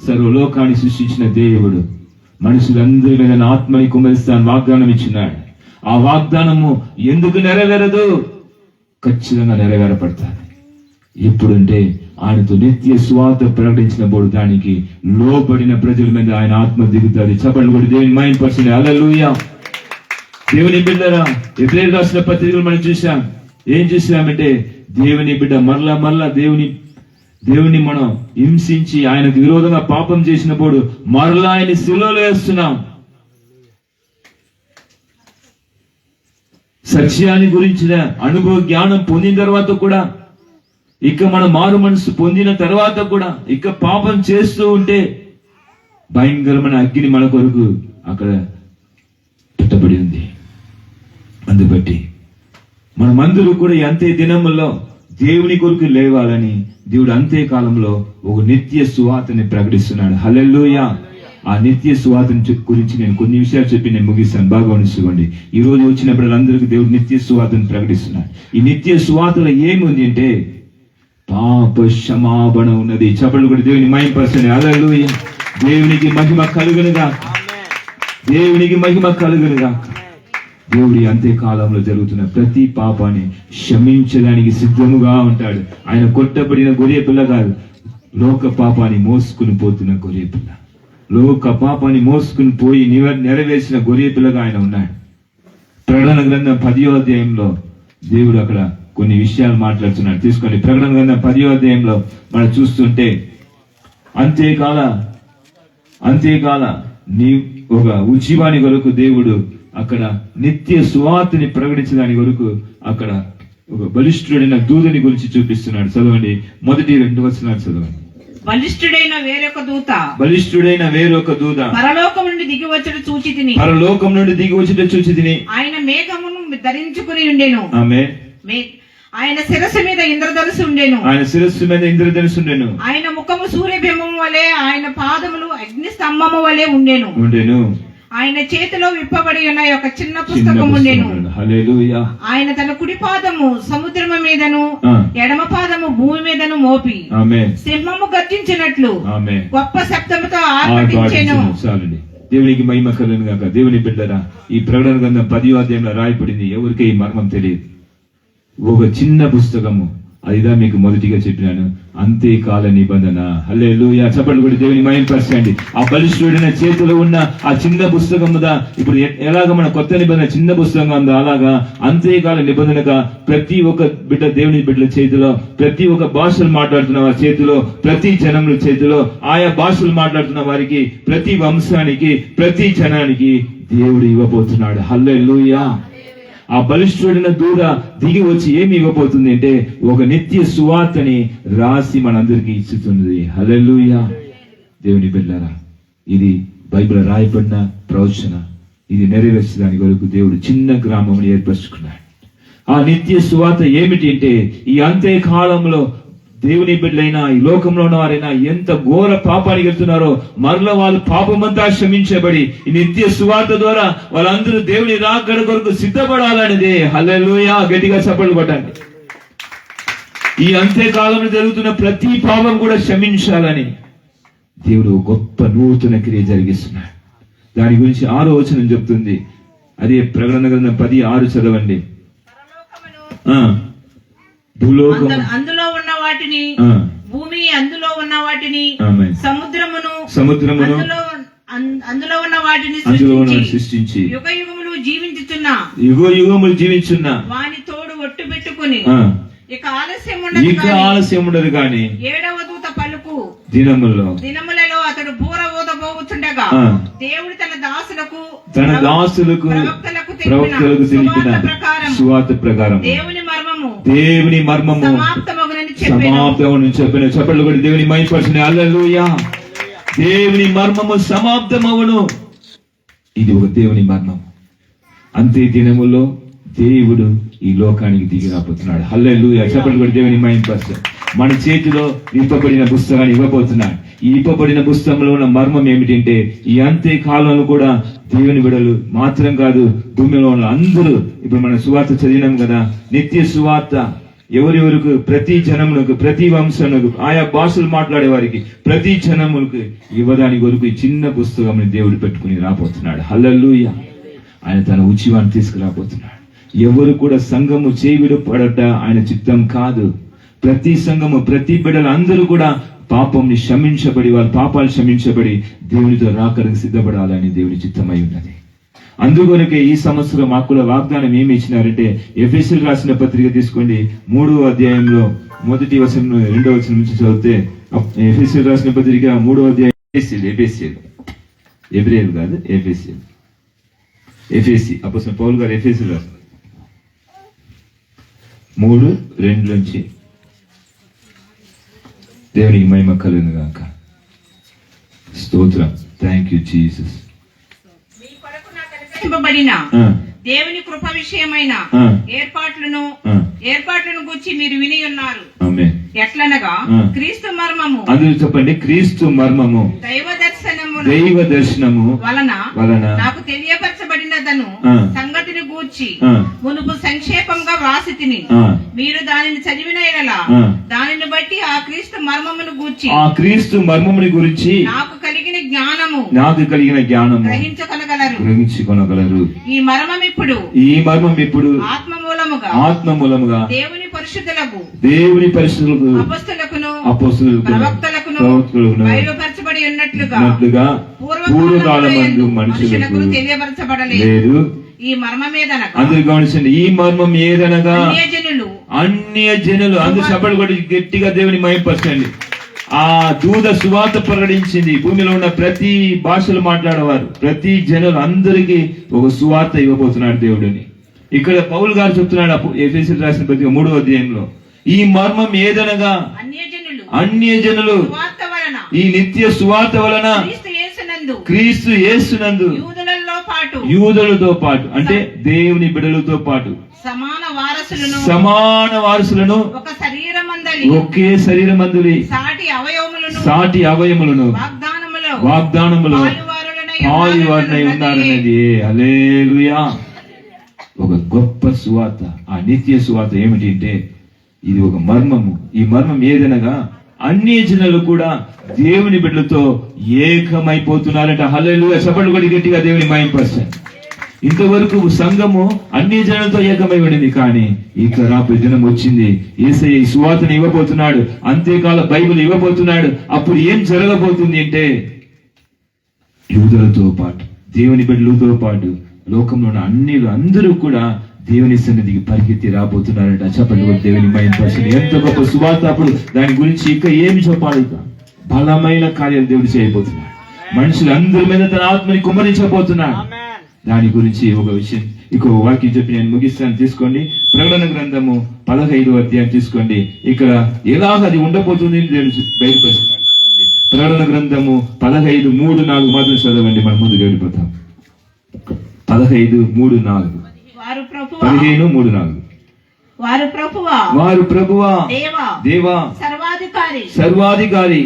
సర్వలోకాన్ని సృష్టించిన దేవుడు మనుషులందరి మీద ఆత్మని కుమరిస్తాను వాగ్దానం ఇచ్చినాడు. ఆ వాగ్దానము ఎందుకు నెరవేరదు? ఖచ్చితంగా నెరవేరపడతాడు. ఎప్పుడంటే ఆయనతో నిత్య సువార్త ప్రకటించినప్పుడు దానికి లోబడిన ప్రజల మీద ఆయన ఆత్మ దిగుతుంది. చప్పట్లు కొట్టి దేవుని మహిమపరచండి. హల్లెలూయా. దేవుని బిడ్డరా, ఎబ్రేయులకు రాసిన పత్రికలు మనం చూసాం. ఏం చూసామంటే, దేవుని బిడ్డ మరలా దేవుని మనం హింసించి ఆయనకు విరోధంగా పాపం చేసినప్పుడు మరలా ఆయన శిలువలో వేస్తున్నాం. సత్యాన్ని గురించిన అనుభవ జ్ఞానం పొందిన తర్వాత కూడా, ఇక మన మారు మనసు పొందిన తర్వాత కూడా ఇక పాపం చేస్తూ ఉంటే భయంకరమైన అగ్ని మన కొరకు అక్కడ పెట్టబడి ఉంది. అందుబట్టి మనమందరూ కూడా ఈ అంతే దినముల్లో దేవుని కొరకు లేవాలని దేవుడు అంతే కాలంలో ఒక నిత్య సువార్తని ప్రకటిస్తున్నాడు. హల్లెలూయా. ఆ నిత్య సువార్తని గురించి నేను కొన్ని విషయాలు చెప్పి నేను ముగిస్తాను. బాగా గమనించుకోండి. ఈ రోజు వచ్చినప్పుడు అందరికీ దేవుడు నిత్య సువార్తని ప్రకటిస్తున్నాడు. ఈ నిత్య సువార్తలో ఏముంది అంటే పాప క్షమాపణ ఉన్నది. చప్పట్లు కూడా దేవుని మహిమపరచండి. హల్లెలూయా. దేవునికి మహిమ కలుగునుగా, దేవునికి మహిమ కలుగునుగా. దేవుడి అంత్యకాలంలో జరుగుతున్న ప్రతి పాపాన్ని క్షమించడానికి సిద్ధముగా ఉంటాడు. ఆయన కొట్టబడిన గొర్రె పిల్ల కాదు, లోక పాపాన్ని మోసుకుని పోతున్న గొర్రె పిల్ల. లోక పాపాన్ని మోసుకుని పోయి నెరవేర్చిన గొర్రె పిల్లగా ఆయన ఉన్నాడు. ప్రకటన గ్రంథం 10వ అధ్యాయంలో దేవుడు అక్కడ కొన్ని విషయాలు మాట్లాడుతున్నాడు. తీసుకోండి. ప్రకటన గ్రంథం 10వ అధ్యాయంలో మనం చూస్తుంటే అంతేకాల నీ ఒక ఉజ్జీవాని కొరకు దేవుడు అక్కడ నిత్య సువార్తని ప్రకటించడానికి కొరకు అక్కడ ఒక బలిష్ఠుడైన దూతని గురించి చూపిస్తున్నాడు. చదవండి. మొదటి 2 వచనాలు చదవండి. బలిష్ఠుడైన వేరొక దూత పరలోకం నుండి దిగి వచ్చుట చూచి తిని ఆయన మేఘమును ధరించుకుని ఉండెను. ఆయన శిరస్సు మీద ఇంద్రధనుస్సు ఉండెను. ఆయన ముఖము సూర్యబింబము వలె, ఆయన పాదములు అగ్ని స్తంభము వలె ఉండెను. ఆయన చేతిలో విప్పబడి ఉన్న ఒక చిన్న పుస్తకం ఉండెను. ఆయన తన కుడి పాదము సముద్రము మీదను ఎడమ పాదము భూమి మీదను మోపి సింహము గర్జించినట్లు గొప్ప శబ్దముతో ఆర్భటించెను. దేవునికి మహిమ కలుగును గాక. దేవుని బిడ్డరా, ఈ ప్రకటన గ్రంథం 10వ అధ్యాయంలో రాయబడింది. ఎవరికి ఈ మర్మం తెలియదు. ఒక చిన్న పుస్తకము, అదిదా మీకు మొదటిగా చెప్పినాను, అంత్యకాల నిబంధన. హల్లెలూయా. చప్పట్లు కూడా దేవుని మహిమపరచండి. ఆ బలిష్ఠుడైన చేతిలో ఉన్న ఆ చిన్న పుస్తకముదా ఇప్పుడు ఎలాగ మన కొత్త నిబంధన చిన్న పుస్తకం ఉందో అలాగా అంత్యకాల నిబంధనగా ప్రతి ఒక్క బిడ్డ, దేవుని బిడ్డల చేతిలో, ప్రతి ఒక్క భాషలు మాట్లాడుతున్న వారి చేతిలో, ప్రతి జనముల చేతిలో, ఆయా భాషలు మాట్లాడుతున్న వారికి, ప్రతి వంశానికి, ప్రతి జనానికి దేవుడు ఇవ్వబోతున్నాడు. హల్లెలూయా. ఆ బలిష్ఠుడైన దూత దిగి వచ్చి ఏమి ఇవ్వబోతుంది అంటే ఒక నిత్య సువార్తని రాసి మనందరికీ ఇచ్చుతున్నది. హల్లెలూయా. దేవుని బిడ్డలారా, ఇది బైబిల్ రాయబడిన ప్రవచన. ఇది నెరవేర్చడానికి వరకు దేవుడు చిన్న గ్రామం ఏర్పరచుకున్నాడు. ఆ నిత్య సువార్త ఏమిటి అంటే ఈ అంత్య కాలంలో దేవుని బిడ్డలైనా ఈ లోకంలో ఉన్న వారైనా ఎంత ఘోర పాపానికి వెళ్తున్నారో మరలా వాళ్ళు పాపమంతా క్షమించబడి ఈ నిత్య సువార్త ద్వారా వాళ్ళందరూ దేవుని రాకడ కొరకు సిద్ధపడాలనేదే. హల్లెలూయా. గట్టిగా చప్పట్లు కొట్టండి. ఈ అంత్యకాలంలో జరుగుతున్న ప్రతి పాపం కూడా క్షమించాలని దేవుడు గొప్ప నూతన క్రియ జరిగిస్తున్నాడు. దాని గురించి 6వ వచనం చెప్తుంది. అదే ప్రకటన గ్రంథం 10:6 చదవండి. అందులో ఉన్న వాటిని, భూమి అందులో ఉన్న వాటిని, సముద్రమును అందులో ఉన్న వాటిని సృష్టించి యుగ యుగములు జీవించుచున్న వాని తోడు ఒట్టు పెట్టుకుని ఇక ఆలస్యం ఉండదు కానీ 7వ దూత పలుకు దినములలో అతడు బూర ఊదబోచుండగా దేవుడు తన దాసులకు ప్రవక్తలకు తెలిపిన సువార్త ప్రకారం దేవుని మర్మము సమాప్తమని చెప్పిన. చెప్పలు కూడా దేవుని మహిమపరచండి. హల్లెలూయా. దేవుని మర్మము సమాప్తమవును. ఇది ఒక దేవుని మర్మం. అంతే దినములో దేవుడు ఈ లోకానికి దిగి రాబోతున్నాడు. హల్లెలూయా. చెప్పలు కూడా దేవుని మహిమపరచండి. మన చేతిలో ఇప్పబడిన పుస్తకాన్ని ఇవ్వబోతున్నాడు. ఈ ఇప్పబడిన పుస్తకంలో ఉన్న మర్మం ఏమిటంటే ఈ అంత్య కాలంలో కూడా దేవుని బిడ్డలు మాత్రం కాదు, భూమిలో ఉన్న అందరూ, ఇప్పుడు మన సువార్త చదివినాం కదా, నిత్య సువార్త ఎవరెవరికి, ప్రతి జనములకు, ప్రతి వంశములకు, ఆయా భాషలు మాట్లాడే వారికి, ప్రతి జనములకు ఇవ్వడానికి వరకు ఈ చిన్న పుస్తకం దేవుడు పెట్టుకుని రాబోతున్నాడు. హల్లెలూయా. ఆయన తన ఉచివాన్ని తీసుకురాబోతున్నాడు. ఎవరు కూడా సంఘము చేవిడు పడట ఆయన చిత్తం కాదు. ప్రతి సంఘము, ప్రతి బిడ్డలు అందరూ కూడా పాపంని క్షమించబడి, వాళ్ళ పాపాలు క్షమించబడి దేవునితో రాకడానికి సిద్ధపడాలని దేవుని చిత్తమై ఉన్నది. అందుకొనకే ఈ సంవత్సరం మాకు కూడా వాగ్దానం ఏమి ఇచ్చినారంటే, ఎఫెసీయులకు రాసిన పత్రిక తీసుకోండి, 3వ అధ్యాయంలో 1వ వచనం 2వ వచనం నుంచి చదివితే, ఎఫెసీయులకు రాసిన పత్రిక 3వ అధ్యాయం, ఎబ్రేయులు కాదు, ఎఫెసీ అపోస్తలుడైన పౌలు గారు ఎఫెసీయులకు రాసిన 3:2 నుంచి. దేవునికి మహిమ కలుగును గాక. స్తోత్రం. Thank you Jesus. మీ కొరకు నాకు అనుగ్రహింపబడిన దేవుని కృప విషయమైన ఏర్పాట్లను గురించి మీరు విని ఉన్నారు. ఎట్లనగా క్రీస్తు మర్మము, అందులో చెప్పండి, క్రీస్తు మర్మము దైవ దర్శనము వలన నాకు తెలియపరచబడినదను సంగతిని గూర్చి మునుపు సంక్షేపంగా వ్రాసి తిని, మీరు దానిని చదివిన ఎడల దానిని బట్టి ఆ క్రీస్తు మర్మమును గురించి నాకు కలిగిన జ్ఞానము గ్రహించుకొనగలరు. ఈ మర్మం ఇప్పుడు ఆత్మ మూలముగా దేవుని పరిశుద్ధులకు అపోస్తలులకు ప్రవక్తలకును బయలుపరచబడి ఉన్నట్లుగా పూర్వకాలమందు మనుషులకు తెలియపరచబడలేదు. ఈ మర్మం ఏదనగా, అందరూ గమనించండి, ఈ మర్మం ఏదనగా అన్య జనులు అందరూ సభలు కూడా గట్టిగా దేవుని మహిమపరచండి. ఆ దూత సువార్త ప్రకటించింది. భూమిలో ఉన్న ప్రతి భాషలు మాట్లాడేవారు, ప్రతి జనులు అందరికీ ఒక సువార్త ఇవ్వబోతున్నాడు దేవుడిని. ఇక్కడ పౌలు గారు చెప్తున్నాడు ఎఫెసీయులకు రాసిన పత్రిక 3వ అధ్యాయంలో, ఈ మర్మం ఏదనగా అన్య జనులు ఈ నిత్య సువార్త వలన క్రీస్తు యేసునందు యూదులతో పాటు అంటే దేవుని బిడ్డలతో పాటు సమాన వారసులను ఒకే శరీరమందులి సాటి అవయములను వాగ్దానములో పాలువారనై ఉన్నారనేది. హల్లెలూయా. ఒక గొప్ప సువార్త, ఆ నిత్య సువార్త ఏమిటి అంటే ఇది ఒక మర్మము. ఈ మర్మం ఏదనగా అన్ని జనులు కూడా దేవుని బిడ్డలతో ఏకమైపోతున్నారంట. హల్లెలూయా. చప్పట్లు కొట్టి గట్టిగా దేవుని మహిమపరచండి. ఇంతవరకు సంఘము అన్ని జనులతో ఏకమై ఉండింది, కానీ ఇక రాబోయే దినం వచ్చింది. యేసయ్య ఈ సువార్తను ఇవ్వబోతున్నాడు, అంతేకాల బైబిల్ ఇవ్వబోతున్నాడు. అప్పుడు ఏం జరగబోతుంది అంటే యూదులతో పాటు దేవుని బిడ్డలతో పాటు లోకంలో ఉన్న అందరూ కూడా దేవుని సన్నిధికి పరిగెత్తి రాబోతున్నారట. చెప్పండి దేవుని మహిమపరచండి. ఎంత గొప్ప సువార్త. అప్పుడు దాని గురించి ఇక ఏమి చెప్పాలి? బలమైన కార్యాలు దేవుడు చేయబోతున్నాడు. మనుషులందరి మీద తన ఆత్మని కుమ్మరించబోతున్నాడు. దాని గురించి ఒక విషయం, ఇంకో వాక్యం చెప్పి నేను ముగిస్తాను. తీసుకోండి, ప్రకటన గ్రంథము 15వ అధ్యాయం తీసుకోండి. ఇక్కడ ఎలాగ అది ఉండబోతుంది బయలుపరుస్తున్నాడు. ప్రకటన గ్రంథము 15:3-4 మాత్రం చదవండి, మనం ముందుకు వెళ్ళిపోతాం. 15:3-4 15:3-4 వారు ప్రభువా దేవా సర్వాధికారి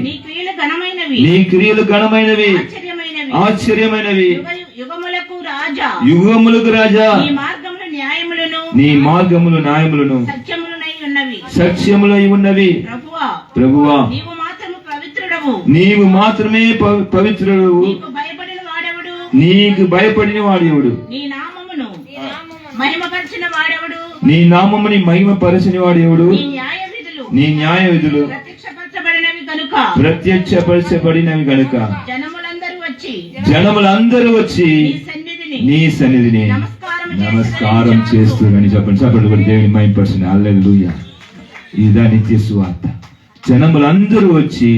నీ క్రియలు ఘనమైనవి ఆశ్చర్యమైనవి యుగములకు రాజా నీ మార్గములు న్యాయములను సత్యములై ఉన్నవి. ప్రభువా నీవు మాత్రమే పవిత్రుడవు, నీకు భయపడిన వాడెవడు? నీ నామముని మహిమపరచిన వాడెవడు? నీ న్యాయ విధులు ప్రత్యక్షపరచబడినవి గనుక జనములందరూ వచ్చి నీ సన్నిధిని నమస్కారం చేస్తున్నారు. చెప్పండి, చెప్పండి కూడా దేవుని మహిమపరచండి. హల్లెలూయా. ఇదా నిత్య సువార్త. జనములందరూ వచ్చి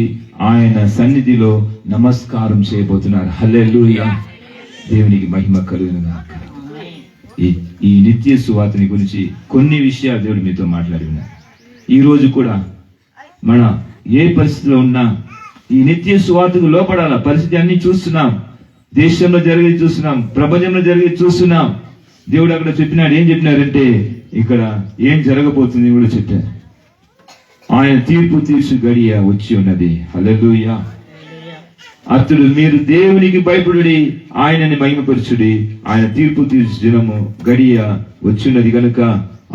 ఆయన సన్నిధిలో నమస్కారం చేయబోతున్నారు. హల్లెలూయా. దేవునికి మహిమ కలుగును గాక. ఈ నిత్య సువార్తని గురించి కొన్ని విషయాలు దేవుడు మీతో మాట్లాడి ఉన్నారు. ఈ రోజు కూడా మన ఏ పరిస్థితిలో ఉన్నా ఈ నిత్య సువార్తకు లోపడాల. పరిస్థితి అన్ని చూస్తున్నాం, దేశంలో జరిగేది చూస్తున్నాం, ప్రపంచంలో జరిగేది చూస్తున్నాం. దేవుడు అక్కడ చెప్పినాడు. ఏం చెప్పినారంటే ఇక్కడ ఏం జరగబోతుంది కూడా చెప్పారు. ఆయన తీర్పు తీర్చు గడియ వచ్చి ఉన్నది. హల్లెలూయా. అతడు మీరు దేవునికి భయపడుడి, ఆయనని మహిమపరచుడి. ఆయన తీర్పు తీర్చు దినము గడియ వచ్చినది గనుక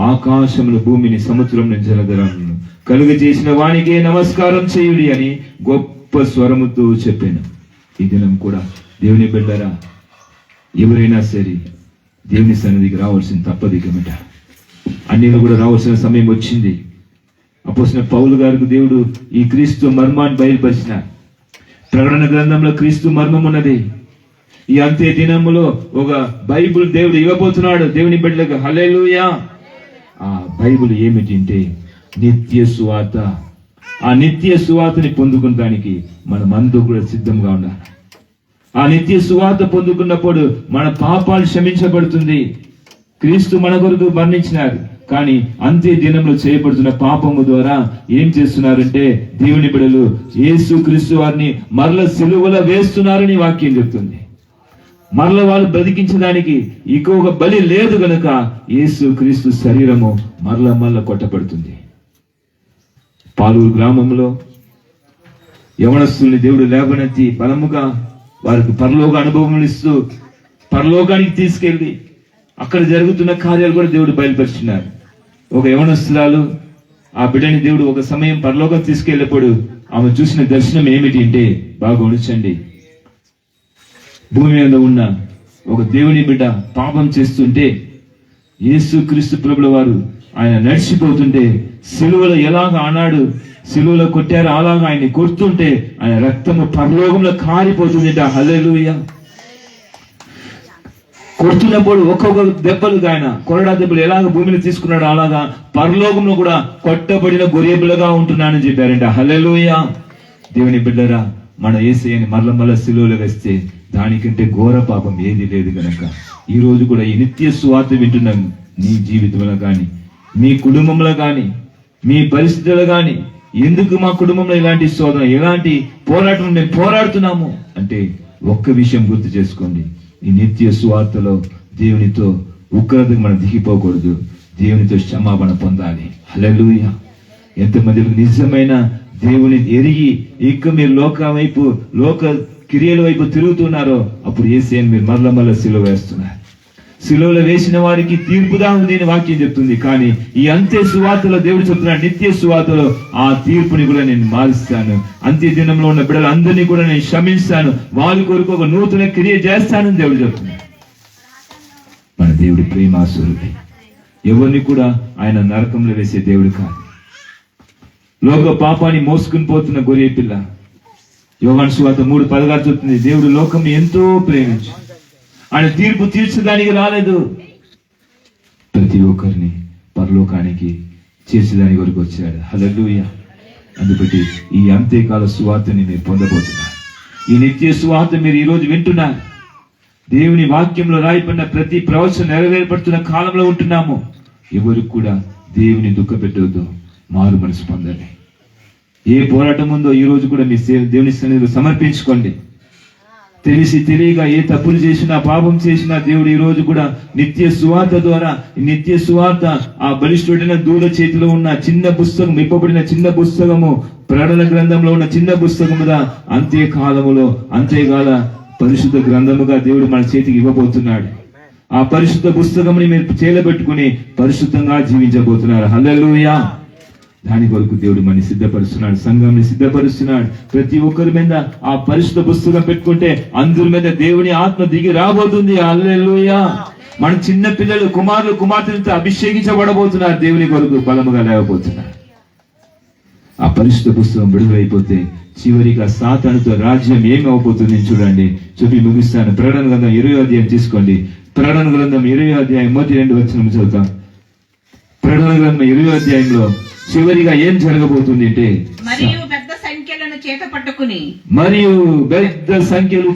ఆకాశమును భూమిని సముద్రంను జలధరమును కలుగజేసిన వానికే నమస్కారం చేయుడి అని గొప్ప స్వరముతో చెప్పాను. ఈ దినం కూడా దేవుని బిడ్డరా, ఎవరైనా సరే దేవుని సన్నిధికి రావాల్సిన తప్పదు. ఇకమిట అన్నిలు కూడా రావాల్సిన సమయం వచ్చింది. అపోస్తలుడైన పౌలు గారికి దేవుడు ఈ క్రీస్తు మర్మాన్ని బయలుపరిచిన. ప్రకటన గ్రంథంలో క్రీస్తు మర్మం ఉన్నది. ఈ అంత్య దినములో ఒక బైబుల్ దేవుడు ఇవ్వబోతున్నాడు దేవుని బిడ్డలకు. హల్లెలూయా. ఆ బైబుల్ ఏమిటంటే నిత్య సువార్త. ఆ నిత్య సువార్తని పొందుకోవడానికి మనం అందరూ కూడా సిద్ధంగా ఉండాలి. ఆ నిత్య సువార్త పొందుకున్నప్పుడు మన పాపాలు క్షమించబడుతుంది. క్రీస్తు మన కొరకు మరణించినారు, కానీ అంత్య దినంలో చేయబడుతున్న పాపము ద్వారా ఏం చేస్తున్నారంటే దేవుని బిడ్డలు యేసుక్రీస్తు వారిని మరల సిలువలో వేస్తున్నారని వాక్యం చెప్తుంది. మరల వాళ్ళు బ్రతికించడానికి ఇంకొక బలి లేదు గనుక యేసుక్రీస్తు శరీరము మరల కొట్టబడుతుంది. పాలూరు గ్రామంలో యవనస్తుల్ని దేవుడు లేవనెత్తి బలముగా వారికి పరలోక అనుభవం ఇస్తూ పరలోకానికి తీసుకెళ్లి అక్కడ జరుగుతున్న కార్యాలు కూడా దేవుడు బయలుపరుచున్నారు. ఒక యవనస్తురాలు ఆ బిడ్డని దేవుడు ఒక సమయం పరలోకం తీసుకెళ్ళినప్పుడు ఆమె చూసిన దర్శనం ఏమిటి అంటే, బాగా గమనించండి, భూమి మీద ఉన్న ఒక దేవుని బిడ్డ పాపం చేస్తుంటే యేసుక్రీస్తు ప్రభుల వారు ఆయన నడిచిపోతుంటే సిలువలో ఎలాగ ఆనాడు సిలువలో కొట్టారు అలాగా ఆయన్ని కొడుతుంటే ఆయన రక్తము పరలోకంలో కారిపోతుంది. హల్లెలూయా. కొడుతున్నప్పుడు ఒక్కొక్క దెబ్బలు ఆయన కొరడా దెబ్బలు ఎలాగ భూమిని తీసుకున్నాడు అలాగా పరలోకంలో కూడా కొట్టబడిన గొర్రెబిల్లగా ఉంటున్నానని చెప్పారంట. హల్లెలూయా. దేవుని బిడ్డరా, మన యేసయ్యని మరల సిలువలో వేస్తే దానికంటే ఘోర పాపం ఏది లేదు గనక ఈ రోజు కూడా ఈ నిత్య సువార్త వింటున్నాం. నీ జీవితంలో కానీ మీ కుటుంబంలో కానీ మీ పరిస్థితుల్లో కానీ ఎందుకు మా కుటుంబంలో ఇలాంటి శోధన ఇలాంటి పోరాటం మేము పోరాడుతున్నాము అంటే ఒక్క విషయం గుర్తు చేసుకోండి, ఈ నిత్య సువార్తలో దేవునితో ఉగ్రతకు మనం దిగిపోకూడదు, దేవునితో క్షమాపణ పొందాలి. హల్లెలూయా. ఎంతమంది నిజమైన దేవుని ఎరిగి ఇక మీరు లోక క్రియల వైపు తిరుగుతున్నారో అప్పుడు యేసయ్యని మీరు మరల సిలువ వేస్తున్నారు. సిలువలో వేసిన వారికి తీర్పుదా ఉంది అని వాక్యం చెప్తుంది. కానీ ఈ అంత్య సువార్తలో దేవుడు చెప్తున్నాడు, నిత్య సువార్తలో ఆ తీర్పుని కూడా నేను మారుస్తాను, అంత్య దినంలో ఉన్న బిడ్డలందరినీ కూడా నేను క్షమిస్తాను, వారి కొరకు ఒక నూతన క్రియ చేస్తానని దేవుడు చెప్తున్నాడు. మన దేవుడి ప్రేమాస్వరూపి, ఎవరిని కూడా ఆయన నరకంలో వేసే దేవుడు కాదు. లోక పాపాన్ని మోసుకుని పోతున్న గొర్రె పిల్ల. యోహాను సువార్త 3:16 చెప్తుంది, దేవుడు లోకం ఎంతో ప్రేమించు, ఆయన తీర్పు తీర్చడానికి రాలేదు, ప్రతి ఒక్కరిని పరలోకానికి చేర్చడానికి వరకు వచ్చాడు. హల్లెలూయా. అందుబట్టి ఈ అంత్యకాల సువార్తని మీరు పొందబోతున్నారు. ఈ నిత్య సువార్త మీరు ఈ రోజు వింటున్నారు. దేవుని వాక్యంలో రాయబడిన ప్రతి ప్రవచనం నెరవేర్పడుతున్న కాలంలో ఉంటున్నాము. ఎవరికి కూడా దేవుని దుఃఖ పెట్టవద్దు, మారు మనసు పొందండి. ఏ పోరాటం ఉందో ఈ రోజు కూడా మీ దేవుని సన్నిధిలో సమర్పించుకోండి. తెలిసి తెలియక ఏ తప్పులు చేసినా పాపం చేసినా దేవుడు ఈ రోజు కూడా నిత్య సువార్త ద్వారా నిత్య సువార్త ఆ బలిష్ఠుడైన దూడ చేతిలో ఉన్న చిన్న పుస్తకం, ఇప్పబడిన చిన్న పుస్తకము, ప్రకటన గ్రంథంలో ఉన్న చిన్న పుస్తకముగా అంత్యకాల పరిశుద్ధ గ్రంథముగా దేవుడు మన చేతికి ఇవ్వబోతున్నాడు. ఆ పరిశుద్ధ పుస్తకముని మీరు చేలబెట్టుకుని పరిశుద్ధంగా జీవించబోతున్నారు. హల్లెలూయా. దాని కొరకు దేవుడు మనని సిద్ధపరుస్తున్నాడు, సంఘాన్ని సిద్ధపరుస్తున్నాడు. ప్రతి ఒక్కరి మీద ఆ పరిశుద్ధ పుస్తకం పెట్టుకుంటే అందరి మీద దేవుని ఆత్మ దిగి రాబోతుంది. హల్లెలూయా. మన చిన్న పిల్లలు కుమారులు కుమార్తెలతో అభిషేకించబడబోతున్నారు, దేవుని కొరకు బలముగా లేవబోతున్నారు. ఆ పరిశుద్ధ పుస్తకం విడుదలైపోతే చివరిగా సాతానుతో రాజ్యం ఏమి అవబోతుంది చూడండి. చూపి ముగిస్తాను. ప్రకటన గ్రంథం 20వ అధ్యాయం తీసుకోండి. ప్రకటన గ్రంథం 20వ అధ్యాయం 1-2 వచనం చదువుతాం. ప్రకటన గ్రంథం 20వ అధ్యాయంలో చివరిగా ఏం జరగబోతుంది అంటే, మరియు పెద్ద సంఖ్యలను